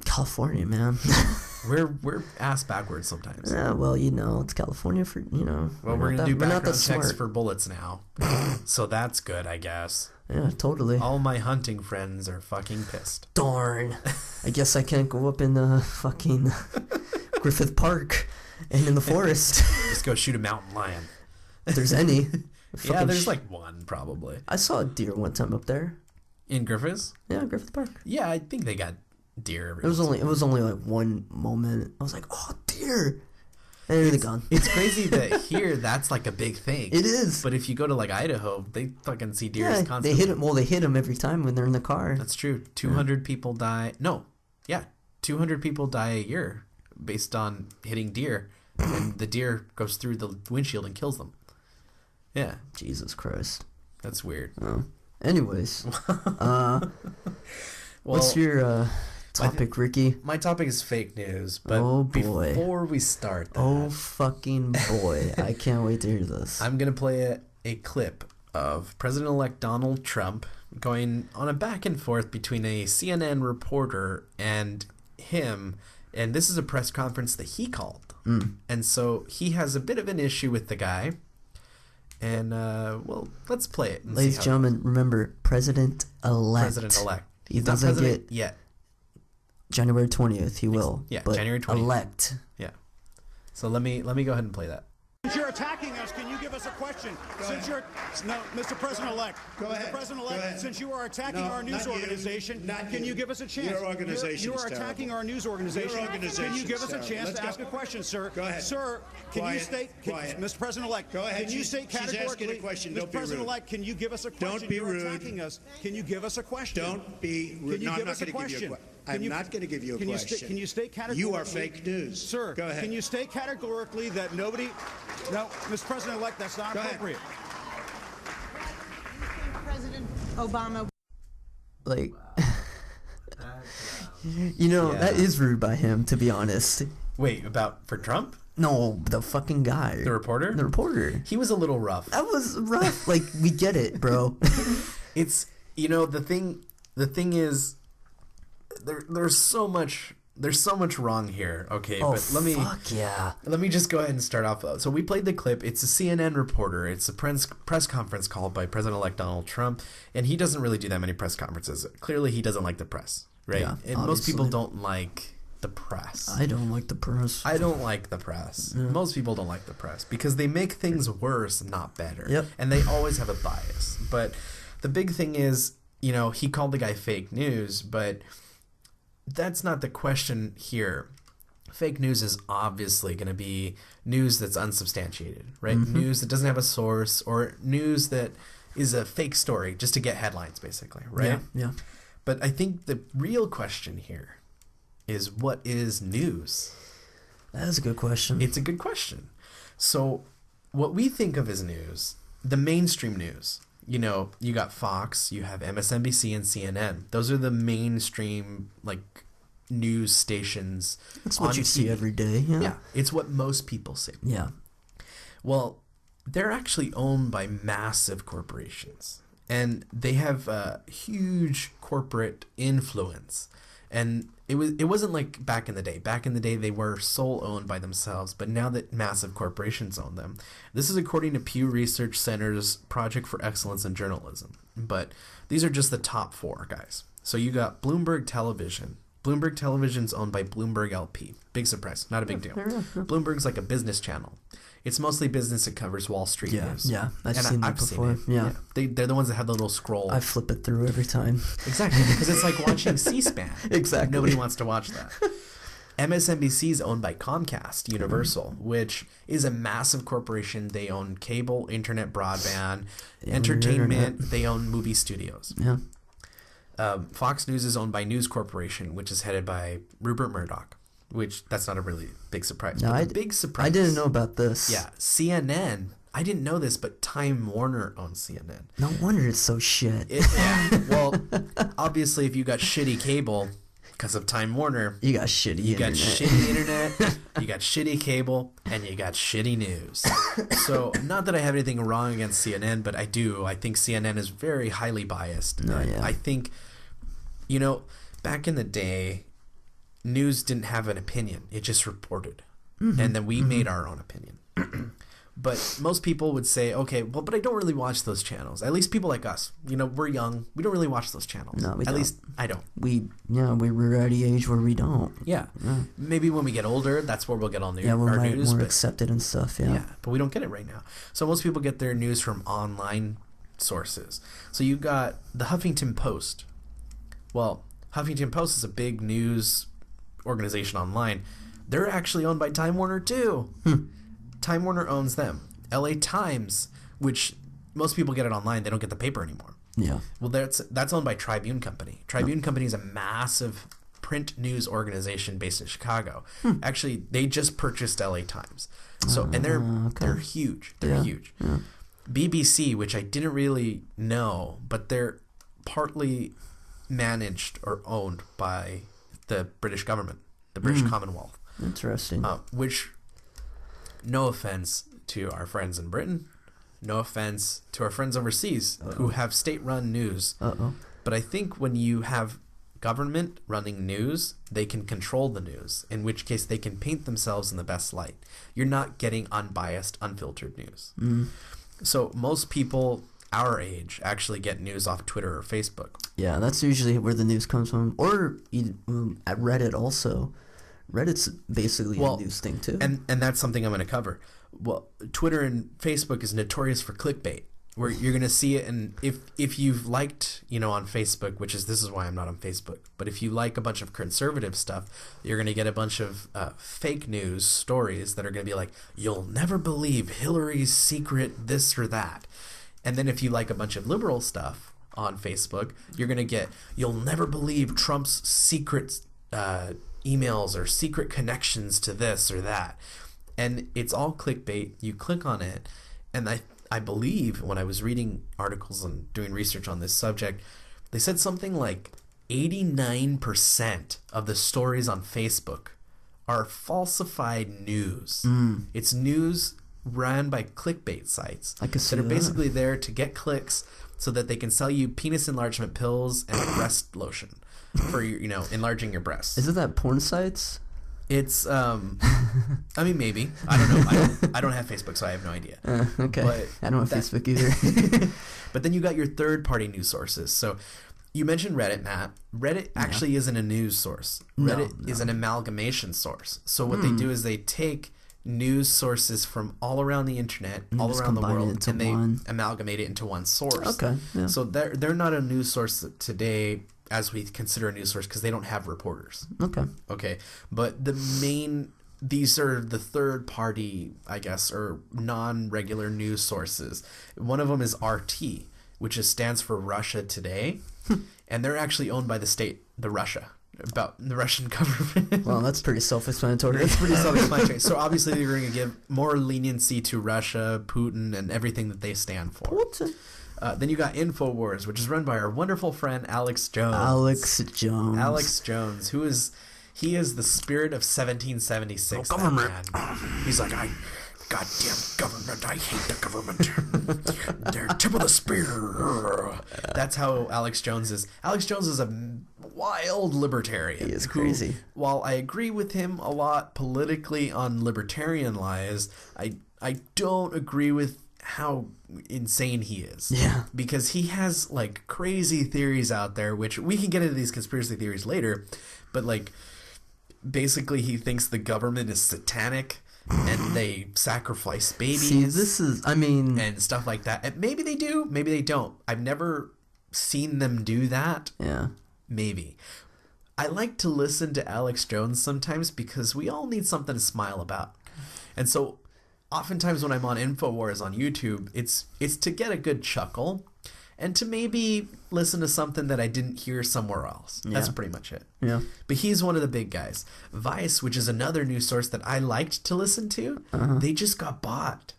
California, man. We're ass backwards sometimes. Yeah, well, you know, it's California for, you know. Well, we're gonna do background checks smart. for bullets now. So that's good, I guess. Yeah, totally. All my hunting friends are fucking pissed. Darn. I guess I can't go up in the fucking Griffith Park and in the forest. Just go shoot a mountain lion. If there's any. Yeah, there's like one probably. I saw a deer one time up there. In Griffiths? Yeah, Griffith Park. Yeah, I think they got deer. It was only like one moment. I was like, oh, deer. And then they're gone. It's crazy that here that's like a big thing. It is. But if you go to like Idaho, they fucking see deer constantly. They hit them. Well, they hit them every time when they're in the car. That's true. 200 people die. No, yeah, 200 people die a year based on hitting deer, and the deer goes through the windshield and kills them. Yeah. Jesus Christ. That's weird. Oh. Anyways, what's your topic, Ricky? My topic is fake news, but oh boy. Before we start that, oh fucking boy, I can't wait to hear this. I'm going to play a clip of President-elect Donald Trump going on a back and forth between a CNN reporter and him, and this is a press conference that he called. And so he has a bit of an issue with the guy. And, well, let's play it. Ladies and gentlemen, remember, President-elect. President-elect. He doesn't get yet. January 20th, he will. Yeah, but January 20th. Elect. Yeah. So let me go ahead and play that. Since you're attacking us, can you give us a question? Mr. President-elect. Go ahead. Mr. President-elect, since you are attacking our news organization, can you give us a chance? Your organization You are attacking our news organization. Your organization Can you give us a is chance terrible. to ask a question, sir? Go ahead. Sir, can you state, Mr. President-elect, Go ahead. can you state She's asking categorically, a question. Mr. Don't be rude. President-elect, can you give us a question? Don't be You're rude. attacking us. Can you give us a question? Don't be rude. Can you No, give I'm us not a going to give you a question? question. I'm not going to give you a question. Can you state categorically? You are fake news. Sir, go ahead. Can you state categorically that nobody... No, Mr. President-elect, that's not Go ahead. appropriate. President Obama. Like, you know, Yeah. that is rude by him, to be honest. Wait, for Trump? No, the fucking guy. The reporter? The reporter. He was a little rough. That was rough. Like, we get it, bro. It's, you know, the thing is, there's so much wrong here. Okay, Oh, but let me fuck yeah. let me just go ahead and start off. So we played the clip. It's a CNN reporter. It's a press conference called by President-elect Donald Trump, and he doesn't really do that many press conferences. Clearly, he doesn't like the press, right? Yeah, and most people obviously. don't like the press. I don't like the press. I don't like the press. Yeah. Most people don't like the press because they make things worse, not better. Yep. And they always have a bias. But the big thing is, you know, he called the guy fake news, but that's not the question here. Fake news is obviously going to be news that's unsubstantiated, right? Mm-hmm. News that doesn't have a source, or news that is a fake story just to get headlines, basically, right? Yeah. But I think the real question here is, what is news? That is a good question. It's a good question. So what we think of as news, the mainstream news, you know, you got Fox, you have MSNBC and CNN. Those are the mainstream, like, news stations. That's what on you see TV. every day. Yeah. Yeah, it's what most people see. Yeah. Well, they're actually owned by massive corporations, and they have a huge corporate influence. And it wasn't like back in the day. Back in the day, they were sole owned by themselves, but now that massive corporations own them. This is according to Pew Research Center's Project for Excellence in Journalism. But these are just the top 4, guys. So you got Bloomberg Television. Bloomberg Television's owned by Bloomberg LP. Big surprise. Not a big deal. Bloomberg's like a business channel. It's mostly business. It covers Wall Street news. Yeah. I've And seen that before. it. Yeah. They're the ones that have the little scroll. I flip it through every time. Exactly, because it's like watching C-SPAN. Exactly. Nobody wants to watch that. MSNBC is owned by Comcast Universal, which is a massive corporation. They own cable, internet, broadband, entertainment. internet. They own movie studios. Yeah. Fox News is owned by News Corporation, which is headed by Rupert Murdoch, which that's not a really big surprise. No, But the big surprise. I didn't know about this. Yeah, CNN. I didn't know this, but Time Warner owns CNN. No wonder it's so shit. Yeah. Well, obviously, if you got shitty cable, because of Time Warner. You got shitty You got internet. shitty internet, you got shitty cable, and you got shitty news. So, not that I have anything wrong against CNN, but I do. I think CNN is very highly biased. No, yeah. I think, back in the day, news didn't have an opinion. It just reported. And then we made our own opinion. But most people would say, okay, well, but I don't really watch those channels. At least people like us, we're young. We don't really watch those channels. No, we At don't. least I don't. We're at the age where we don't. Yeah. Maybe when we get older, that's where we'll get all Yeah, we're our news. more But, accepted and stuff. Yeah. but we don't get it right now. So most people get their news from online sources. So you got the Huffington Post. Well, Huffington Post is a big news organization online. They're actually owned by Time Warner too. Time Warner owns them. LA Times, which most people get it online, they don't get the paper anymore. Yeah. Well, that's owned by Tribune Company. Tribune Company is a massive print news organization based in Chicago. Actually, they just purchased LA Times. So and they're huge. They're huge. Yeah. BBC, which I didn't really know, but they're partly managed or owned by the British government, the British Commonwealth. Interesting. Which, no offense to our friends in Britain, no offense to our friends overseas who have state-run news. But I think when you have government running news, they can control the news, in which case they can paint themselves in the best light. You're not getting unbiased, unfiltered news. So most people our age actually get news off Twitter or Facebook. Yeah, that's usually where the news comes from. Or at Reddit also. Reddit's basically a news thing too. And that's something I'm going to cover. Well, Twitter and Facebook is notorious for clickbait, where you're going to see it. And if you've liked, on Facebook, this is why I'm not on Facebook, but if you like a bunch of conservative stuff, you're going to get a bunch of fake news stories that are going to be like, you'll never believe Hillary's secret this or that. And then if you like a bunch of liberal stuff on Facebook, you're going to get, you'll never believe Trump's secret emails or secret connections to this or that. And it's all clickbait. You click on it, and I believe when I was reading articles and doing research on this subject, they said something like 89% of the stories on Facebook are falsified news. It's news ran by clickbait sites that are basically there to get clicks so that they can sell you penis enlargement pills and breast lotion for enlarging your breasts. Isn't that porn sites? It's maybe. I don't know. I don't have Facebook, so I have no idea. Okay. But I don't have Facebook either. But then you got your third-party news sources. So you mentioned Reddit, Matt. Reddit actually isn't a news source. Reddit is an amalgamation source. So what they do is they take news sources from all around the internet, all around the world, and they amalgamate it into one source. Okay. Yeah. So they're not a news source today as we consider a news source because they don't have reporters. Okay. But these are the third party, I guess, or non-regular news sources. One of them is RT, which stands for Russia Today. And they're actually owned by the Russia, about the Russian government. Well, that's pretty self-explanatory. It's pretty self-explanatory. So obviously they're going to give more leniency to Russia, Putin, and everything that they stand for. Putin. Then you got InfoWars, which is run by our wonderful friend Alex Jones. Alex Jones, he is the spirit of 1776. Oh, government. He's like, goddamn government, I hate the government. They're tip of the spear. That's how Alex Jones is. Alex Jones is a wild libertarian. He is crazy. While I agree with him a lot politically on libertarian lies, I don't agree with how insane he is. Yeah. Because he has like crazy theories out there, which we can get into these conspiracy theories later, but like basically he thinks the government is satanic and they sacrifice babies. See, and stuff like that. And maybe they do, maybe they don't. I've never seen them do that. Yeah. Maybe. I like to listen to Alex Jones sometimes because we all need something to smile about. And so oftentimes when I'm on InfoWars on YouTube, it's to get a good chuckle and to maybe listen to something that I didn't hear somewhere else. Yeah. That's pretty much it. Yeah. But he's one of the big guys. Vice, which is another news source that I liked to listen to, they just got bought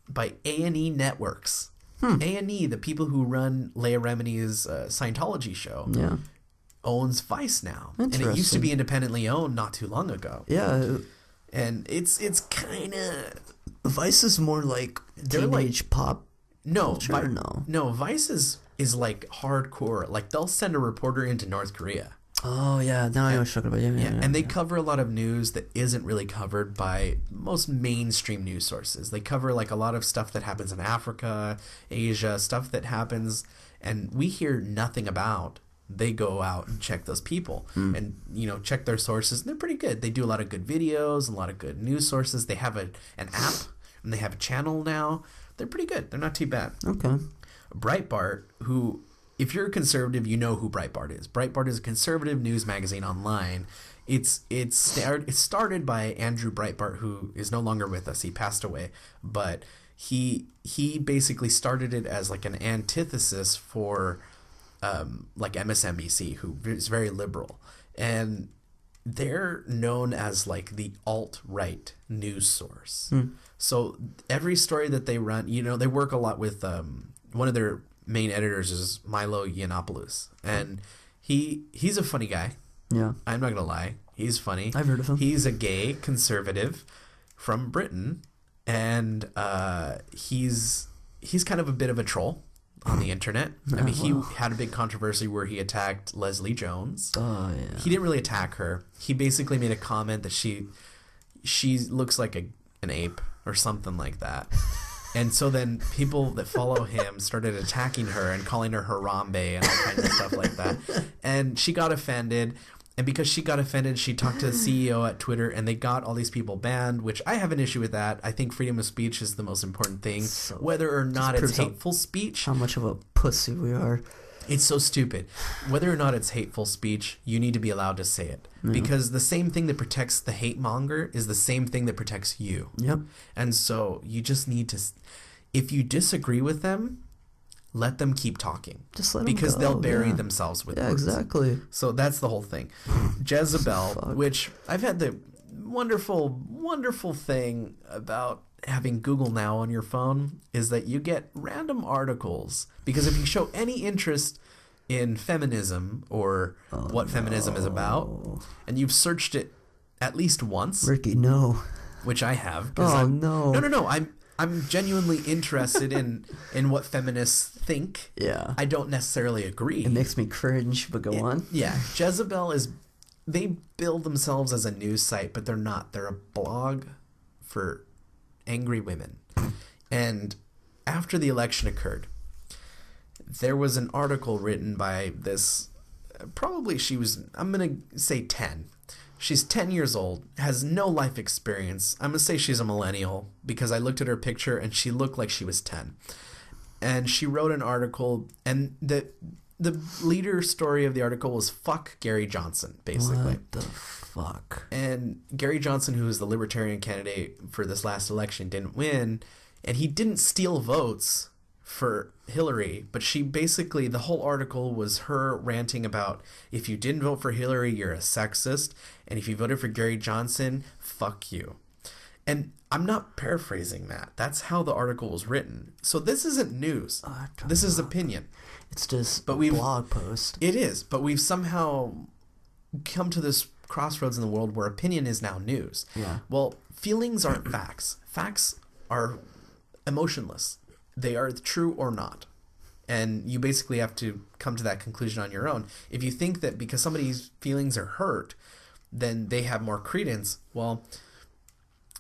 by A&E Networks. A&E, the people who run Leah Remini's Scientology show, owns Vice now, and it used to be independently owned not too long ago. Yeah, and it's kind of Vice is more like teenage pop. Culture, no, Vice is like hardcore. Like they'll send a reporter into North Korea. Oh yeah, now I know what you're talking about. Yeah, and they cover a lot of news that isn't really covered by most mainstream news sources. They cover like a lot of stuff that happens in Africa, Asia, stuff that happens, and we hear nothing about. They go out and check those people and check their sources. And they're pretty good. They do a lot of good videos, a lot of good news sources. They have an app and they have a channel now. They're pretty good. They're not too bad. Okay. Breitbart, who, if you're a conservative, you know who Breitbart is. Breitbart is a conservative news magazine online. It's started by Andrew Breitbart, who is no longer with us. He passed away, but he basically started it as like an antithesis for like MSNBC, who is very liberal, and they're known as like the alt-right news source. So every story that they run, they work a lot with one of their main editors is Milo Yiannopoulos, and he's a funny guy. Yeah, I'm not gonna lie, he's funny. I've heard of him. He's a gay conservative from Britain, and he's kind of a bit of a troll on the internet. I mean, he had a big controversy where he attacked Leslie Jones. Oh yeah. He didn't really attack her. He basically made a comment that she looks like an ape or something like that. And so then people that follow him started attacking her and calling her Harambe and all kinds of stuff like that. And she got offended. And because she got offended, she talked to the CEO at Twitter, and they got all these people banned, which I have an issue with that. I think freedom of speech is the most important thing. So whether or not it's hateful speech. How much of a pussy we are. It's so stupid. Whether or not it's hateful speech, you need to be allowed to say it. Yeah. Because the same thing that protects the hate monger is the same thing that protects you. Yep. And so you just need to, if you disagree with them, let them keep talking. Just let them because go, they'll bury themselves with words. Exactly. So that's the whole thing. Jezebel, which I've had the wonderful, wonderful thing about having Google now on your phone is that you get random articles, because if you show any interest in feminism or what feminism is about, and you've searched it at least once, Ricky, no, which I have. No. I'm genuinely interested in what feminists think. Yeah. I don't necessarily agree. It makes me cringe, but go on. Yeah. Jezebel they build themselves as a news site, but they're not. They're a blog for angry women. And after the election occurred, there was an article written by this, probably she was, I'm going to say 10. She's 10 years old, has no life experience. I'm going to say she's a millennial because I looked at her picture and she looked like she was 10. And she wrote an article, and the leader story of the article was fuck Gary Johnson, basically. What the fuck? And Gary Johnson, who was the Libertarian candidate for this last election, didn't win, and he didn't steal votes for Hillary, but she basically, the whole article was her ranting about, if you didn't vote for Hillary, you're a sexist, and if you voted for Gary Johnson, fuck you. And I'm not paraphrasing that. That's how the article was written. So this isn't news. This is opinion. It's just a blog post. It is, but we've somehow come to this crossroads in the world where opinion is now news. Yeah. Well, feelings aren't facts. Facts are emotionless. They are true or not. And you basically have to come to that conclusion on your own. If you think that because somebody's feelings are hurt, then they have more credence, well,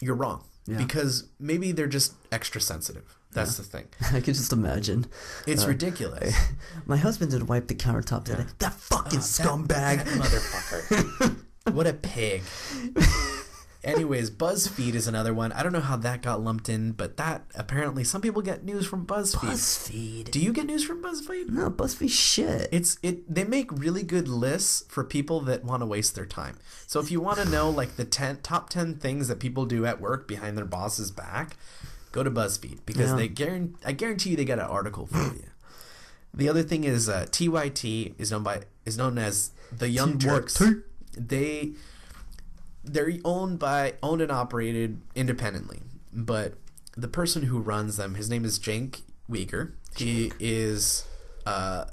you're wrong. Yeah. Because maybe they're just extra sensitive. That's the thing. I could just imagine. It's ridiculous. My husband did wipe the countertop today. That fucking scumbag. That motherfucker. What a pig. Anyways, BuzzFeed is another one. I don't know how that got lumped in, but that apparently some people get news from BuzzFeed. BuzzFeed. Do you get news from BuzzFeed? No, BuzzFeed shit. They make really good lists for people that want to waste their time. So if you want to know like the top 10 things that people do at work behind their boss's back, go to BuzzFeed because I guarantee you they got an article for you. The other thing is TYT is known as the Young Turks. They're owned and operated independently, but the person who runs them, his name is Cenk Uygur. He is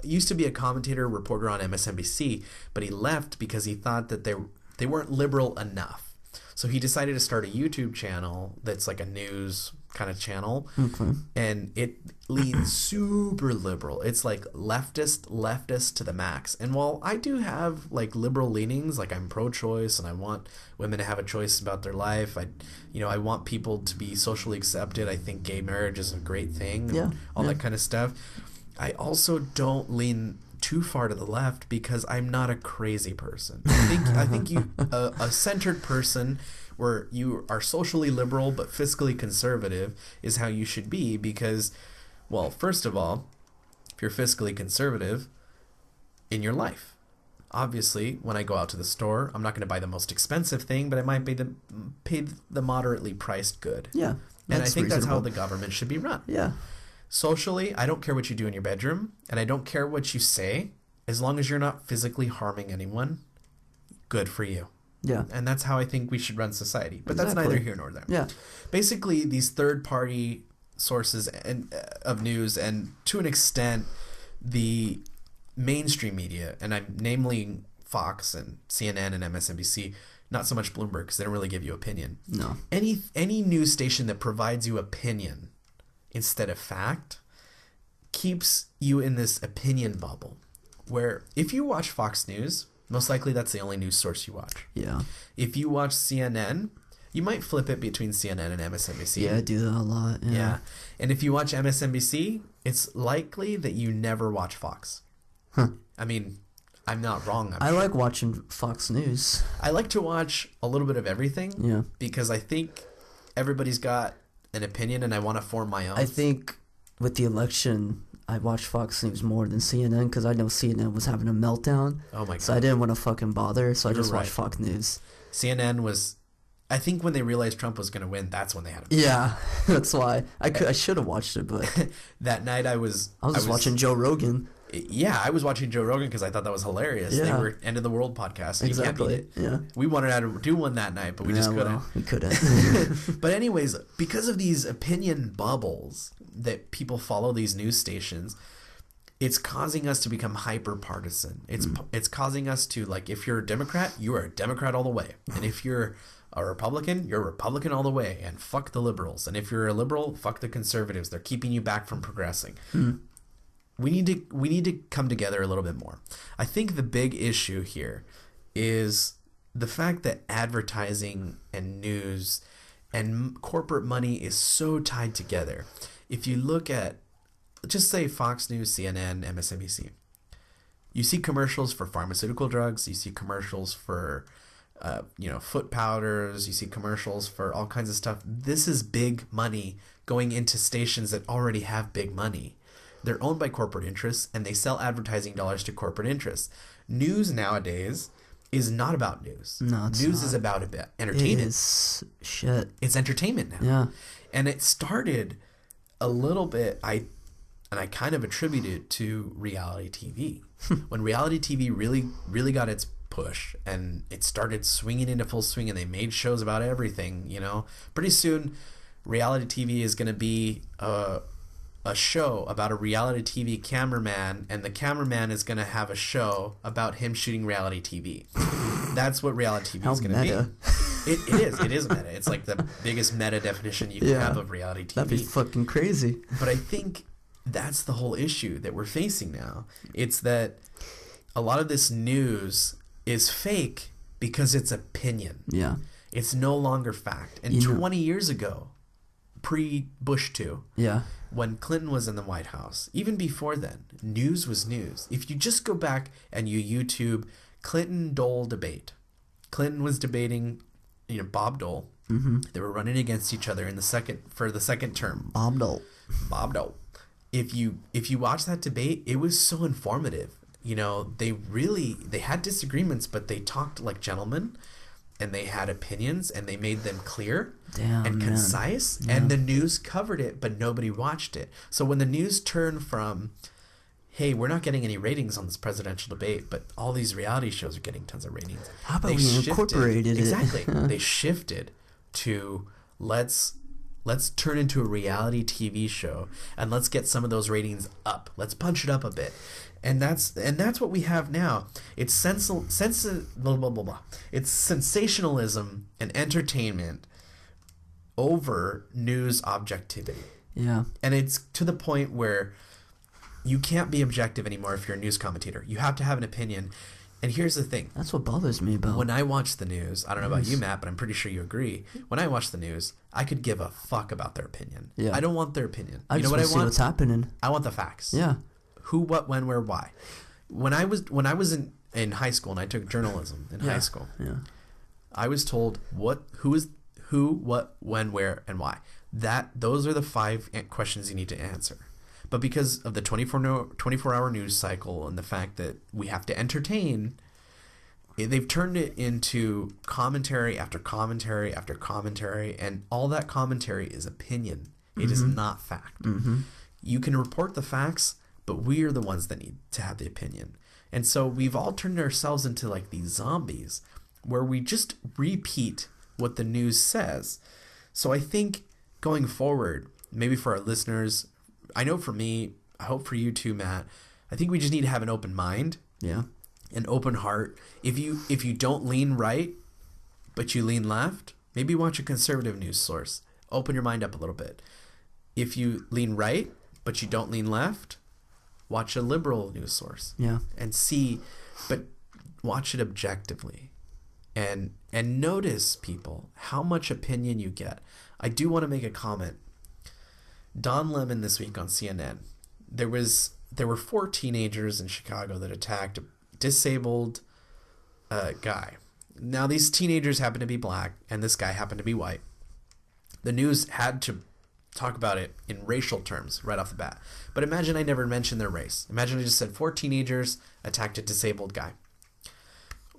used to be a commentator, reporter on MSNBC, but he left because he thought that they weren't liberal enough. So he decided to start a YouTube channel that's like a news kind of channel, and it leans super liberal. It's like leftist to the max. And while I do have like liberal leanings, like I'm pro-choice and I want women to have a choice about their life, I want people to be socially accepted. I think gay marriage is a great thing, and all that kind of stuff. I also don't lean too far to the left because I'm not a crazy person. I think you a centered person where you are socially liberal but fiscally conservative is how you should be, because, well, first of all, if you're fiscally conservative in your life, obviously when I go out to the store, I'm not going to buy the most expensive thing, but I might pay the moderately priced good. Yeah. And I think that's how the government should be run. Yeah. Socially, I don't care what you do in your bedroom, and I don't care what you say, as long as you're not physically harming anyone. Good for you. Yeah. And that's how I think we should run society. But that's Exactly. neither here nor there. Yeah. Basically, these third-party sources of news, and to an extent, the mainstream media, and I'm namely Fox and CNN and MSNBC, not so much Bloomberg because they don't really give you opinion. No. Any news station that provides you opinion instead of fact keeps you in this opinion bubble where if you watch Fox News, most likely that's the only news source you watch. Yeah. If you watch CNN, you might flip it between CNN and MSNBC. Yeah, I do that a lot. Yeah. And if you watch MSNBC, it's likely that you never watch Fox. Huh. I mean, I'm not wrong. I like watching Fox News. I like to watch a little bit of everything. Yeah. Because I think everybody's got an opinion and I want to form my own. I think with the election, I watched Fox News more than CNN because I know CNN was having a meltdown. Oh my God. So I didn't want to fucking bother, so I You're just watched right. Fox News. CNN was, I think when they realized Trump was going to win, that's when they had him. Yeah, that's why. I should have watched it, but That night I was just watching Joe Rogan. Yeah, I was watching Joe Rogan because I thought that was hilarious. Yeah. They were End of the World podcast. And Exactly. You can't beat it. Yeah. We wanted to do one that night, but we just couldn't. Well, we couldn't. But anyways, because of these opinion bubbles that people follow these news stations, it's causing us to become hyper partisan. It's causing us to, like, if you're a Democrat, you are a Democrat all the way. And if you're a Republican, you're a Republican all the way. And fuck the liberals. And if you're a liberal, fuck the conservatives. They're keeping you back from progressing. We need to come together a little bit more. I think the big issue here is the fact that advertising and news and corporate money is so tied together. If you look at, just say Fox News, CNN, MSNBC, you see commercials for pharmaceutical drugs, you see commercials for foot powders, you see commercials for all kinds of stuff. This is big money going into stations that already have big money. They're owned by corporate interests, and they sell advertising dollars to corporate interests. News nowadays is not about news. No, it's news not. is about entertainment. It is shit. It's entertainment now. Yeah. And it started a little bit, I kind of attribute it to reality TV. When reality TV really got its push and it started swinging into full swing and they made shows about everything, pretty soon reality TV is going to be a show about a reality TV cameraman, and the cameraman is going to have a show about him shooting reality TV. That's what reality TV is going to be. It is meta. It's like the biggest meta definition you can have of reality TV. That'd be fucking crazy. But I think that's the whole issue that we're facing now. It's that a lot of this news is fake because it's opinion. Yeah. It's no longer fact. And 20 years ago, pre-Bush 2, yeah, when Clinton was in the White House, even before then, news was news. If you just go back and you YouTube Clinton-Dole debate, Clinton was debating, Bob Dole. Mm-hmm. They were running against each other for the second term. Bob Dole. If you watch that debate, it was so informative. They had disagreements, but they talked like gentlemen, and they had opinions, and they made them clear and concise. Yeah. And the news covered it, but nobody watched it. So when the news turned from, hey, we're not getting any ratings on this presidential debate, but all these reality shows are getting tons of ratings. How about we incorporated it? Exactly. They shifted to let's let's turn into a reality TV show and let's get some of those ratings up. Let's punch it up a bit. And that's what we have now. It's it's sensationalism and entertainment over news objectivity. Yeah. And it's to the point where you can't be objective anymore if you're a news commentator. You have to have an opinion. And here's the thing. That's what bothers me about. When I watch the news, I don't know about you, Matt, but I'm pretty sure you agree. When I watch the news, I could give a fuck about their opinion. Yeah. I don't want their opinion. I You know just what want I to see want? what's happening. I want the facts. Yeah. Who, what, when, where, why. When I was in high school and I took journalism in high school, Yeah. I was told who, what, when, where, and why. Those are the 5 questions you need to answer. But because of the 24-hour news cycle and the fact that we have to entertain, they've turned it into commentary after commentary after commentary, and all that commentary is opinion. It is not fact. You can report the facts, but we are the ones that need to have the opinion. And so we've all turned ourselves into like these zombies where we just repeat what the news says. So I think going forward, maybe for our listeners, I know for me, I hope for you too, Matt, I think we just need to have an open mind. Yeah. An open heart. If you don't lean right, but you lean left, maybe watch a conservative news source. Open your mind up a little bit. If you lean right, but you don't lean left, watch a liberal news source. Yeah. And see, but watch it objectively. And notice, people, how much opinion you get. I do want to make a comment. Don Lemon this week on CNN. There were 4 teenagers in Chicago that attacked a disabled guy. Now these teenagers happen to be black, and this guy happened to be white. The news had to talk about it in racial terms right off the bat. But imagine I never mentioned their race. Imagine I just said 4 teenagers attacked a disabled guy.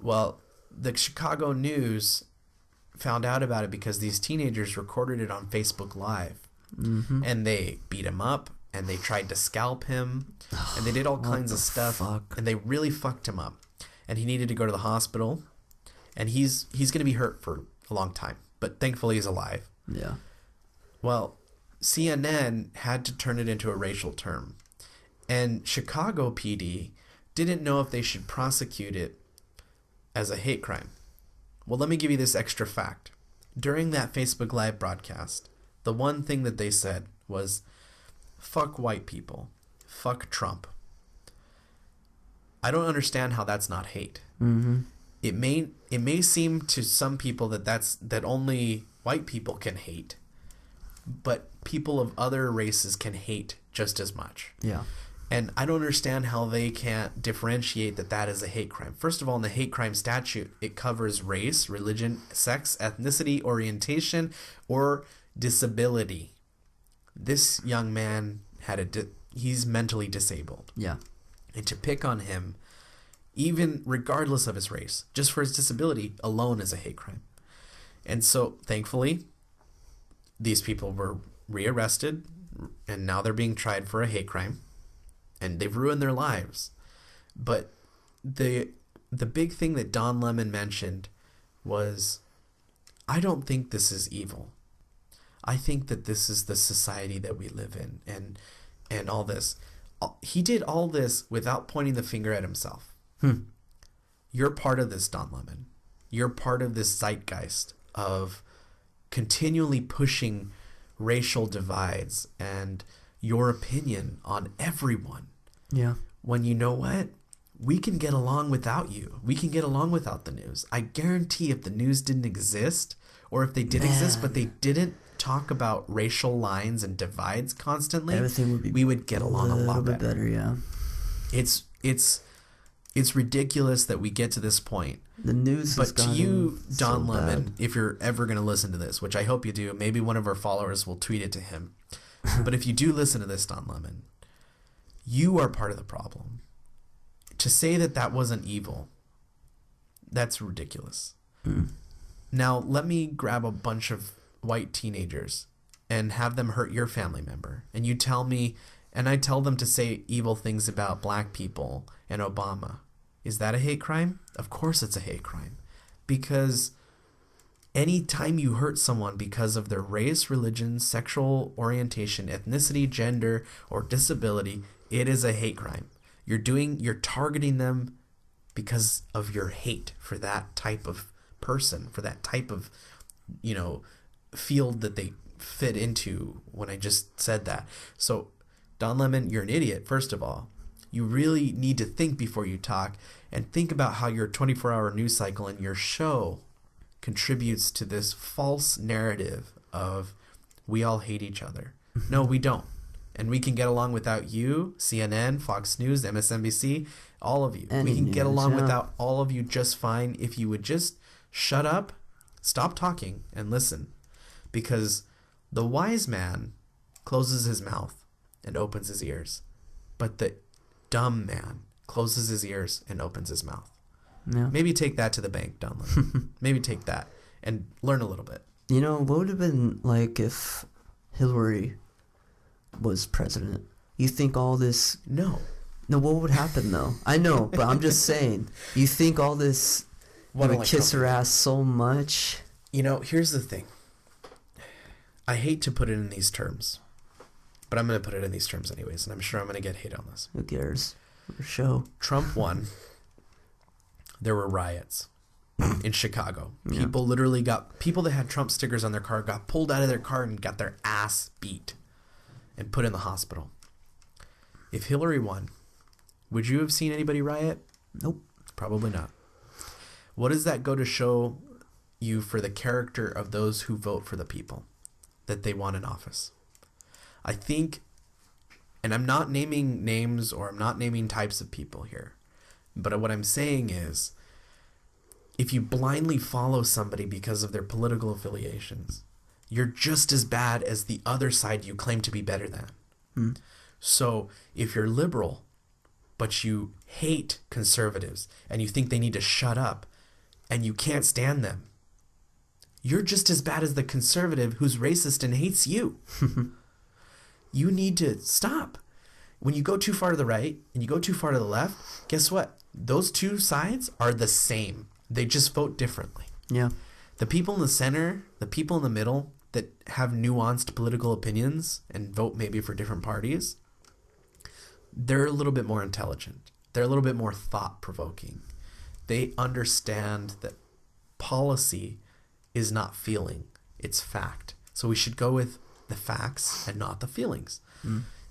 Well, the Chicago News found out about it because these teenagers recorded it on Facebook Live. And they beat him up, and they tried to scalp him, and they did all kinds of stuff. And they really fucked him up. And he needed to go to the hospital, and he's going to be hurt for a long time. But thankfully he's alive. Yeah. Well, CNN had to turn it into a racial term. And Chicago PD didn't know if they should prosecute it as a hate crime. Well, let me give you this extra fact. During that Facebook Live broadcast, the one thing that they said was, fuck white people. Fuck Trump. I don't understand how that's not hate. It may seem to some people that only white people can hate, but people of other races can hate just as much. Yeah. And I don't understand how they can't differentiate that is a hate crime. First of all, in the hate crime statute, it covers race, religion, sex, ethnicity, orientation, or disability. This young man he's mentally disabled. Yeah. And to pick on him, even regardless of his race, just for his disability alone is a hate crime. And so, thankfully, these people were rearrested, and now they're being tried for a hate crime, and they've ruined their lives. But the big thing that Don Lemon mentioned was, I don't think this is evil. I think that this is the society that we live in, and all this. He did all this without pointing the finger at himself. You're part of this, Don Lemon. You're part of this zeitgeist of continually pushing racial divides and your opinion on everyone. Yeah. When you know what? We can get along without you. We can get along without the news. I guarantee if the news didn't exist, or if they did exist but they didn't talk about racial lines and divides constantly, everything would be we would get along a lot bit better. Yeah. It's ridiculous that we get to this point. The news has But to you, Don so Lemon, bad. if you're ever going to listen to this, which I hope you do, maybe one of our followers will tweet it to him. But if you do listen to this, Don Lemon, you are part of the problem. To say that wasn't evil, that's ridiculous. Now, let me grab a bunch of white teenagers and have them hurt your family member. And you tell me, and I tell them to say evil things about black people and Obama. Is that a hate crime? Of course it's a hate crime. Because Anytime you hurt someone because of their race, religion, sexual orientation, ethnicity, gender, or disability, it is a hate crime. You're targeting them because of your hate for that type of person, for that type of, field that they fit into when I just said that. So, Don Lemon, you're an idiot, first of all. You really need to think before you talk and think about how your 24-hour news cycle and your show contributes to this false narrative of we all hate each other. No, we don't. And we can get along without you, CNN, Fox News, MSNBC, all of you. We can get along without all of you just fine if you would just shut up, stop talking, and listen. Because the wise man closes his mouth and opens his ears. But the dumb man closes his ears and opens his mouth. Yeah. Maybe take that to the bank, Don Lemon. Maybe take that and learn a little bit. What would have been like if Hillary was president? You think all this... No, what would happen, though? I know, but I'm just saying. You think all this... You would kiss her ass so much? Here's the thing. I hate to put it in these terms, but I'm going to put it in these terms anyways, and I'm sure I'm going to get hate on this. Who cares? Show. Trump won. There were riots in Chicago. Yeah. People that had Trump stickers on their car got pulled out of their car and got their ass beat and put in the hospital. If Hillary won, would you have seen anybody riot? Nope. Probably not. What does that go to show you for the character of those who vote for the people that they want in office? I think, and I'm not naming names or I'm not naming types of people here, but what I'm saying is, if you blindly follow somebody because of their political affiliations, you're just as bad as the other side you claim to be better than. So if you're liberal, but you hate conservatives and you think they need to shut up and you can't stand them, you're just as bad as the conservative who's racist and hates you. You need to stop. When you go too far to the right and you go too far to the left, guess what? Those two sides are the same. They just vote differently. Yeah. The people in the center, the people in the middle that have nuanced political opinions and vote maybe for different parties, they're a little bit more intelligent. They're a little bit more thought-provoking. They understand that policy is not feeling, it's fact. So we should go with the facts and not the feelings.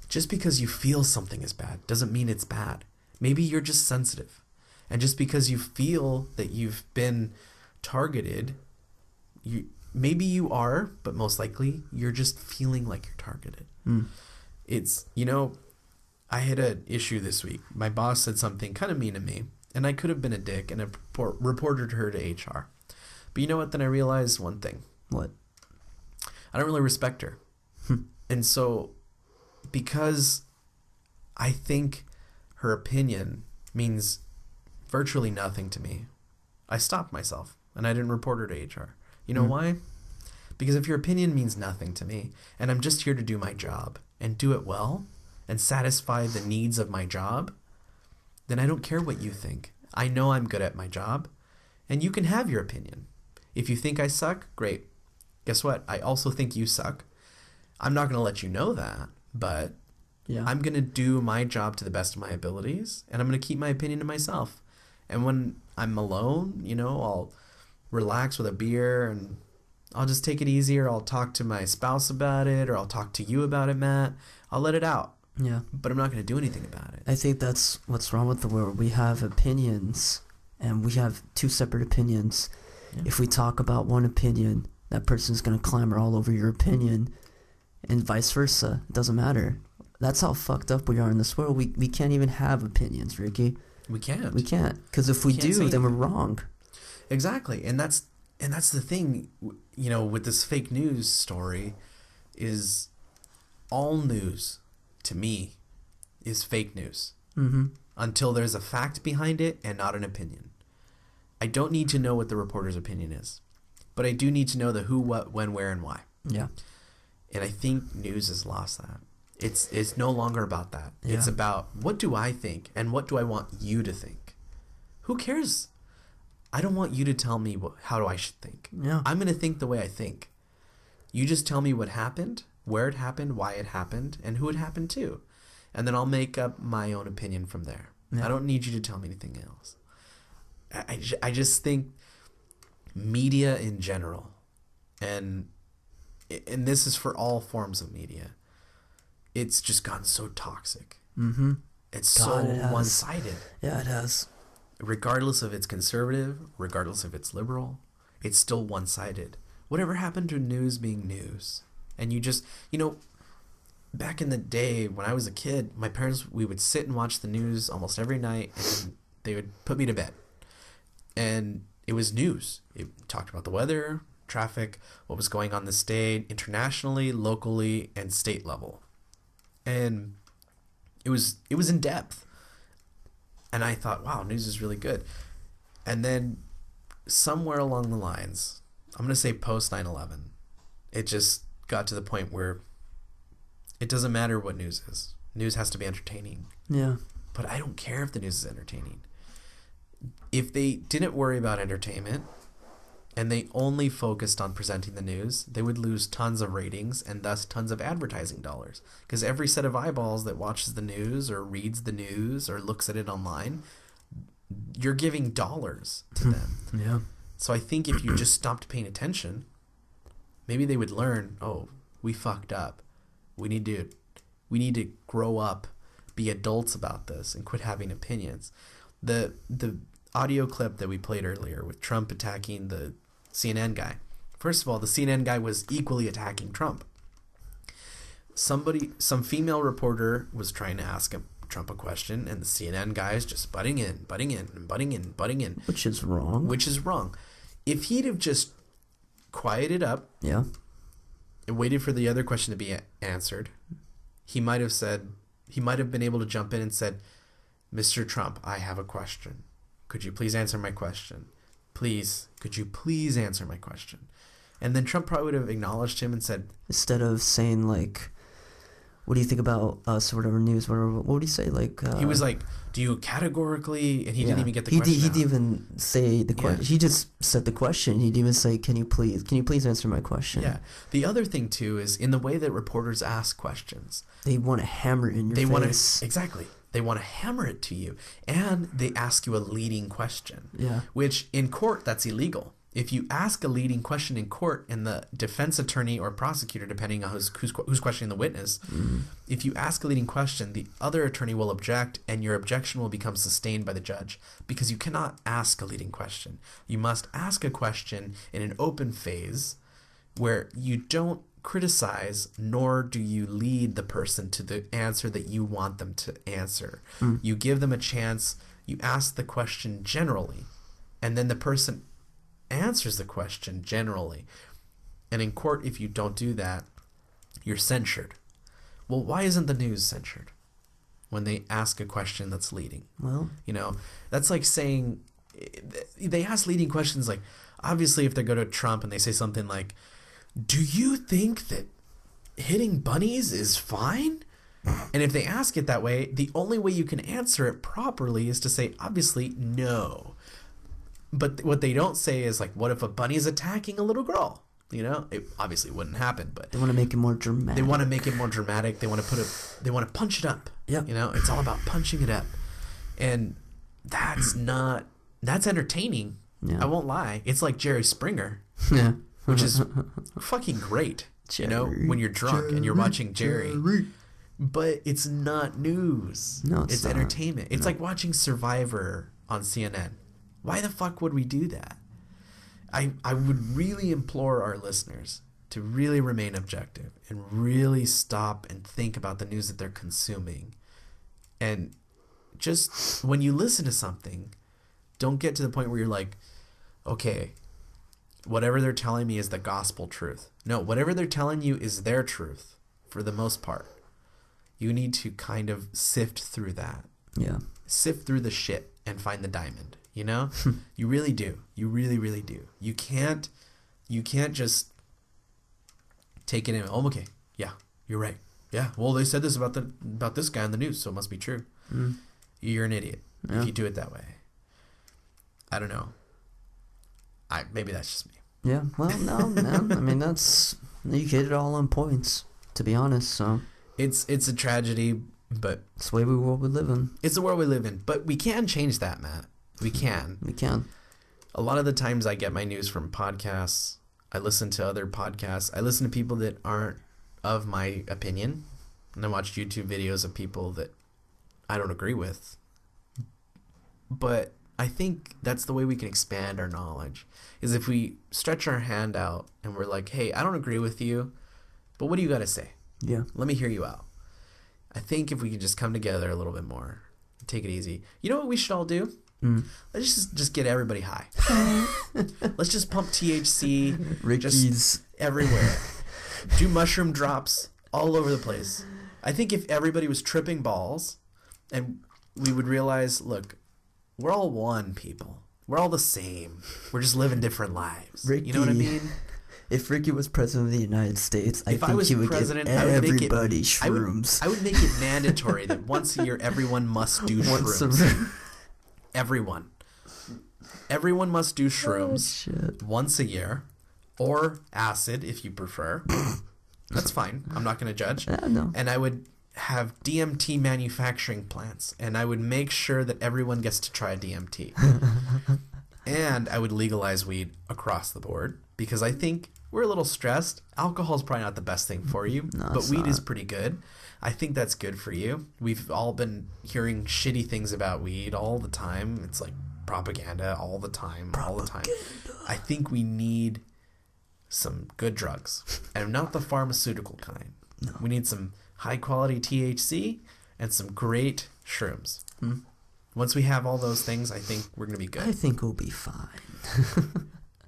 Just because you feel something is bad doesn't mean it's bad. Maybe you're just sensitive. And just because you feel that you've been targeted, maybe you are, but most likely you're just feeling like you're targeted. It's, I had an issue this week. My boss said something kind of mean to me, and I could have been a dick and reported her to HR. But you know what? Then I realized one thing. What? I don't really respect her. And so, because I think her opinion means virtually nothing to me, I stopped myself and I didn't report her to HR. You know why? Because if your opinion means nothing to me and I'm just here to do my job and do it well and satisfy the needs of my job, then I don't care what you think. I know I'm good at my job, and you can have your opinion. If you think I suck, great. Guess what? I also think you suck. I'm not going to let you know that, but I'm going to do my job to the best of my abilities, and I'm going to keep my opinion to myself. And when I'm alone, I'll relax with a beer, and I'll just take it easy, or I'll talk to my spouse about it, or I'll talk to you about it, Matt. I'll let it out. Yeah. But I'm not going to do anything about it. I think that's what's wrong with the world. We have opinions, and we have two separate opinions. Yeah. If we talk about one opinion, that person's going to clamor all over your opinion, and vice versa. It doesn't matter. That's how fucked up we are in this world. We can't even have opinions, Ricky. We can't. We can't. Because if we do, then we're wrong. Exactly. And that's the thing, with this fake news story, is all news, to me, is fake news. Until there's a fact behind it and not an opinion. I don't need to know what the reporter's opinion is, but I do need to know the who, what, when, where, and why. Yeah. And I think news has lost that. It's no longer about that. Yeah. It's about, what do I think and what do I want you to think? Who cares? I don't want you to tell me how I should think. Yeah. I'm going to think the way I think. You just tell me what happened, where it happened, why it happened, and who it happened to. And then I'll make up my own opinion from there. Yeah. I don't need you to tell me anything else. I just think media in general, and this is for all forms of media, it's just gotten so toxic. Mm-hmm. It's God, it so has. one-sided. Yeah, it has. Regardless of it's conservative, regardless if it's liberal, it's still one-sided. Whatever happened to news being news? And you just, back in the day when I was a kid, my parents, we would sit and watch the news almost every night, and they would put me to bed. And it was news. It talked about the weather, traffic, what was going on in the state, internationally, locally, and state level. And it was in depth. And I thought, wow, news is really good. And then somewhere along the lines, I'm going to say post 9/11, it just got to the point where it doesn't matter what news is. News has to be entertaining. Yeah. But I don't care if the news is entertaining. If they didn't worry about entertainment and they only focused on presenting the news, they would lose tons of ratings and thus tons of advertising dollars. Because every set of eyeballs that watches the news or reads the news or looks at it online, you're giving dollars to them. Yeah. So I think if you just stopped paying attention, maybe they would learn, oh, we fucked up. We need to grow up, be adults about this, and quit having opinions. The audio clip that we played earlier with Trump attacking the CNN guy. First of all, the CNN guy was equally attacking Trump. Some female reporter was trying to ask Trump a question, and the CNN guy is just butting in. Which is wrong. If he'd have just quieted up, Yeah. and waited for the other question to be answered, he might have been able to jump in and said, Mr. Trump, I have a question. Could you please answer my question? Please, could you please answer my question? And then Trump probably would have acknowledged him and said, Instead of saying, like, what do you think about us or whatever news, whatever, what would he say? Like, he was like, do you categorically, and he didn't even get the question He out. didn't even say the question. Yeah. He just said the question. He didn't even say, can you please answer my question? Yeah. The other thing, too, is in the way that reporters ask questions. They want to hammer it in your face. Exactly. They want to hammer it to you. And they ask you a leading question. Yeah. Which, in court, that's illegal. If you ask a leading question in court and the defense attorney or prosecutor, depending on who's questioning the witness, if you ask a leading question, the other attorney will object and your objection will become sustained by the judge because you cannot ask a leading question. You must ask a question in an open phase where you don't criticize nor do you lead the person to the answer that you want them to answer. You give them a chance, you ask the question generally, and then the person answers the question generally. And in court, if you don't do that, you're censured. Well, why isn't the news censured when they ask a question that's leading? Well, that's like saying, they ask leading questions like, obviously if they go to Trump and they say something like, do you think that hitting bunnies is fine? And if they ask it that way, the only way you can answer it properly is to say, obviously, no. But what they don't say is like, what if a bunny is attacking a little girl? It obviously wouldn't happen, but they want to make it more dramatic. They want to make it more dramatic. They want to punch it up. Yeah. It's all about punching it up. And that's entertaining. Yeah. I won't lie. It's like Jerry Springer. Yeah. Which is fucking great. When you're drunk and you're watching Jerry. But it's not news. No, it's not. Entertainment. It's like watching Survivor on CNN. Why the fuck would we do that? I would really implore our listeners to really remain objective and really stop and think about the news that they're consuming. And just when you listen to something, don't get to the point where you're like, okay, whatever they're telling me is the gospel truth. No, whatever they're telling you is their truth for the most part. You need to kind of sift through that. Yeah. Sift through the shit and find the diamond. You really do. You really, really do. You can't just take it in. Oh, okay. Yeah, you're right. Yeah. Well, they said this about this guy on the news, so it must be true. You're an idiot if you do it that way. I don't know. Maybe that's just me. Yeah, well, no, man. I mean, you hit it all on points, to be honest, so. It's a tragedy, but... It's the world we live in. It's the world we live in, but we can change that, Matt. We can. We can. A lot of the times I get my news from podcasts. I listen to other podcasts. I listen to people that aren't of my opinion. And I watch YouTube videos of people that I don't agree with. But I think that's the way we can expand our knowledge, is if we stretch our hand out and we're like, hey, I don't agree with you, but what do you got to say? Yeah. Let me hear you out. I think if we could just come together a little bit more, take it easy. You know what we should all do? Let's just get everybody high. Let's just pump THC just everywhere. Do mushroom drops all over the place. I think if everybody was tripping balls, and we would realize, look, we're all one, people. We're all the same. We're just living different lives. Ricky, you know what I mean? If Ricky was president of the United States, I think he would give everybody shrooms. I would make it mandatory that once a year everyone must do shrooms. Everyone must do shrooms once a year, or acid if you prefer. That's fine. I'm not going to judge. No. And I would have DMT manufacturing plants, and I would make sure that everyone gets to try DMT. And I would legalize weed across the board, because I think we're a little stressed. Alcohol is probably not the best thing for you, but weed is pretty good. I think that's good for you. We've all been hearing shitty things about weed all the time. It's like propaganda all the time. I think we need some good drugs, and not the pharmaceutical kind. No. We need some high quality THC and some great shrooms. Once we have all those things, I think we're going to be good. I think we'll be fine.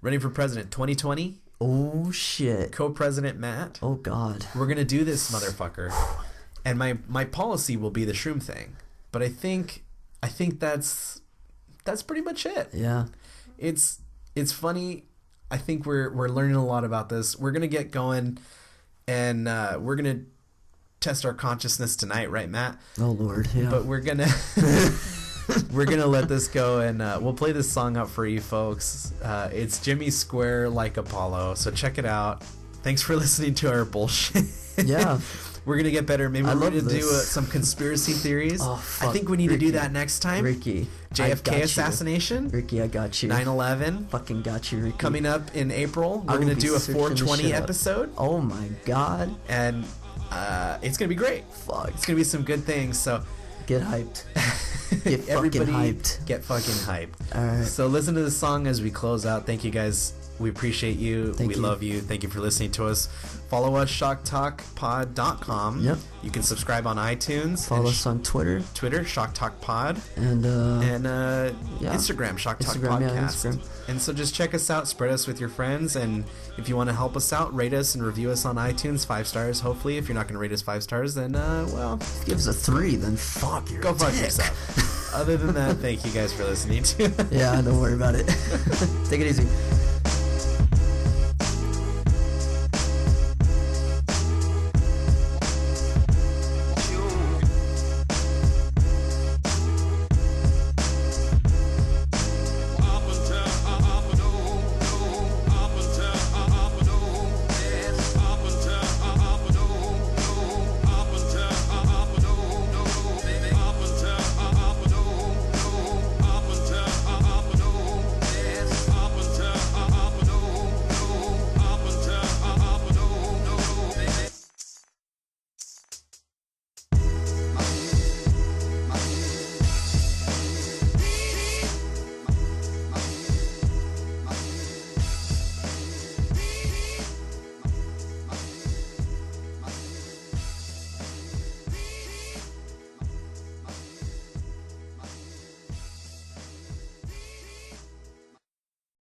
Running for president 2020. Oh, shit. Co-president Matt. Oh, God. We're going to do this, motherfucker. And my policy will be the shroom thing. But I think that's pretty much it. Yeah. It's funny. I think we're learning a lot about this. We're going to get going, and we're going to test our consciousness tonight, right, Matt? Oh, Lord, yeah. But we're going to we're going to let this go, and we'll play this song out for you folks. It's Jimmy Square Like Apollo, so check it out. Thanks for listening to our bullshit. Yeah. We're going to get better. Maybe we're going to do some conspiracy theories. Oh, fuck. I think we need to do that next time. Ricky. JFK assassination. Ricky, I got you. 9/11. Fucking got you, Ricky. Coming up in April. We're going to do a 420 episode. Oh, my God. And it's going to be great. Fuck. It's going to be some good things. So get hyped. Get fucking everybody hyped. Get fucking hyped. All right. So listen to the song as we close out. Thank you guys. We appreciate you. We love you. Thank you for listening to us. Follow us, shocktalkpod.com. Yep. You can subscribe on iTunes. Follow us on Twitter. Shock Talk Pod. And Instagram, Shock Talk Podcast. Yeah, Instagram. And so just check us out, spread us with your friends, and if you want to help us out, rate us and review us on iTunes, 5 stars, hopefully. If you're not going to rate us 5 stars, then, well... Give us a 3, then fuck your Go fuck dick. yourself. Other than that, thank you guys for listening to Yeah, don't worry about it. Take it easy.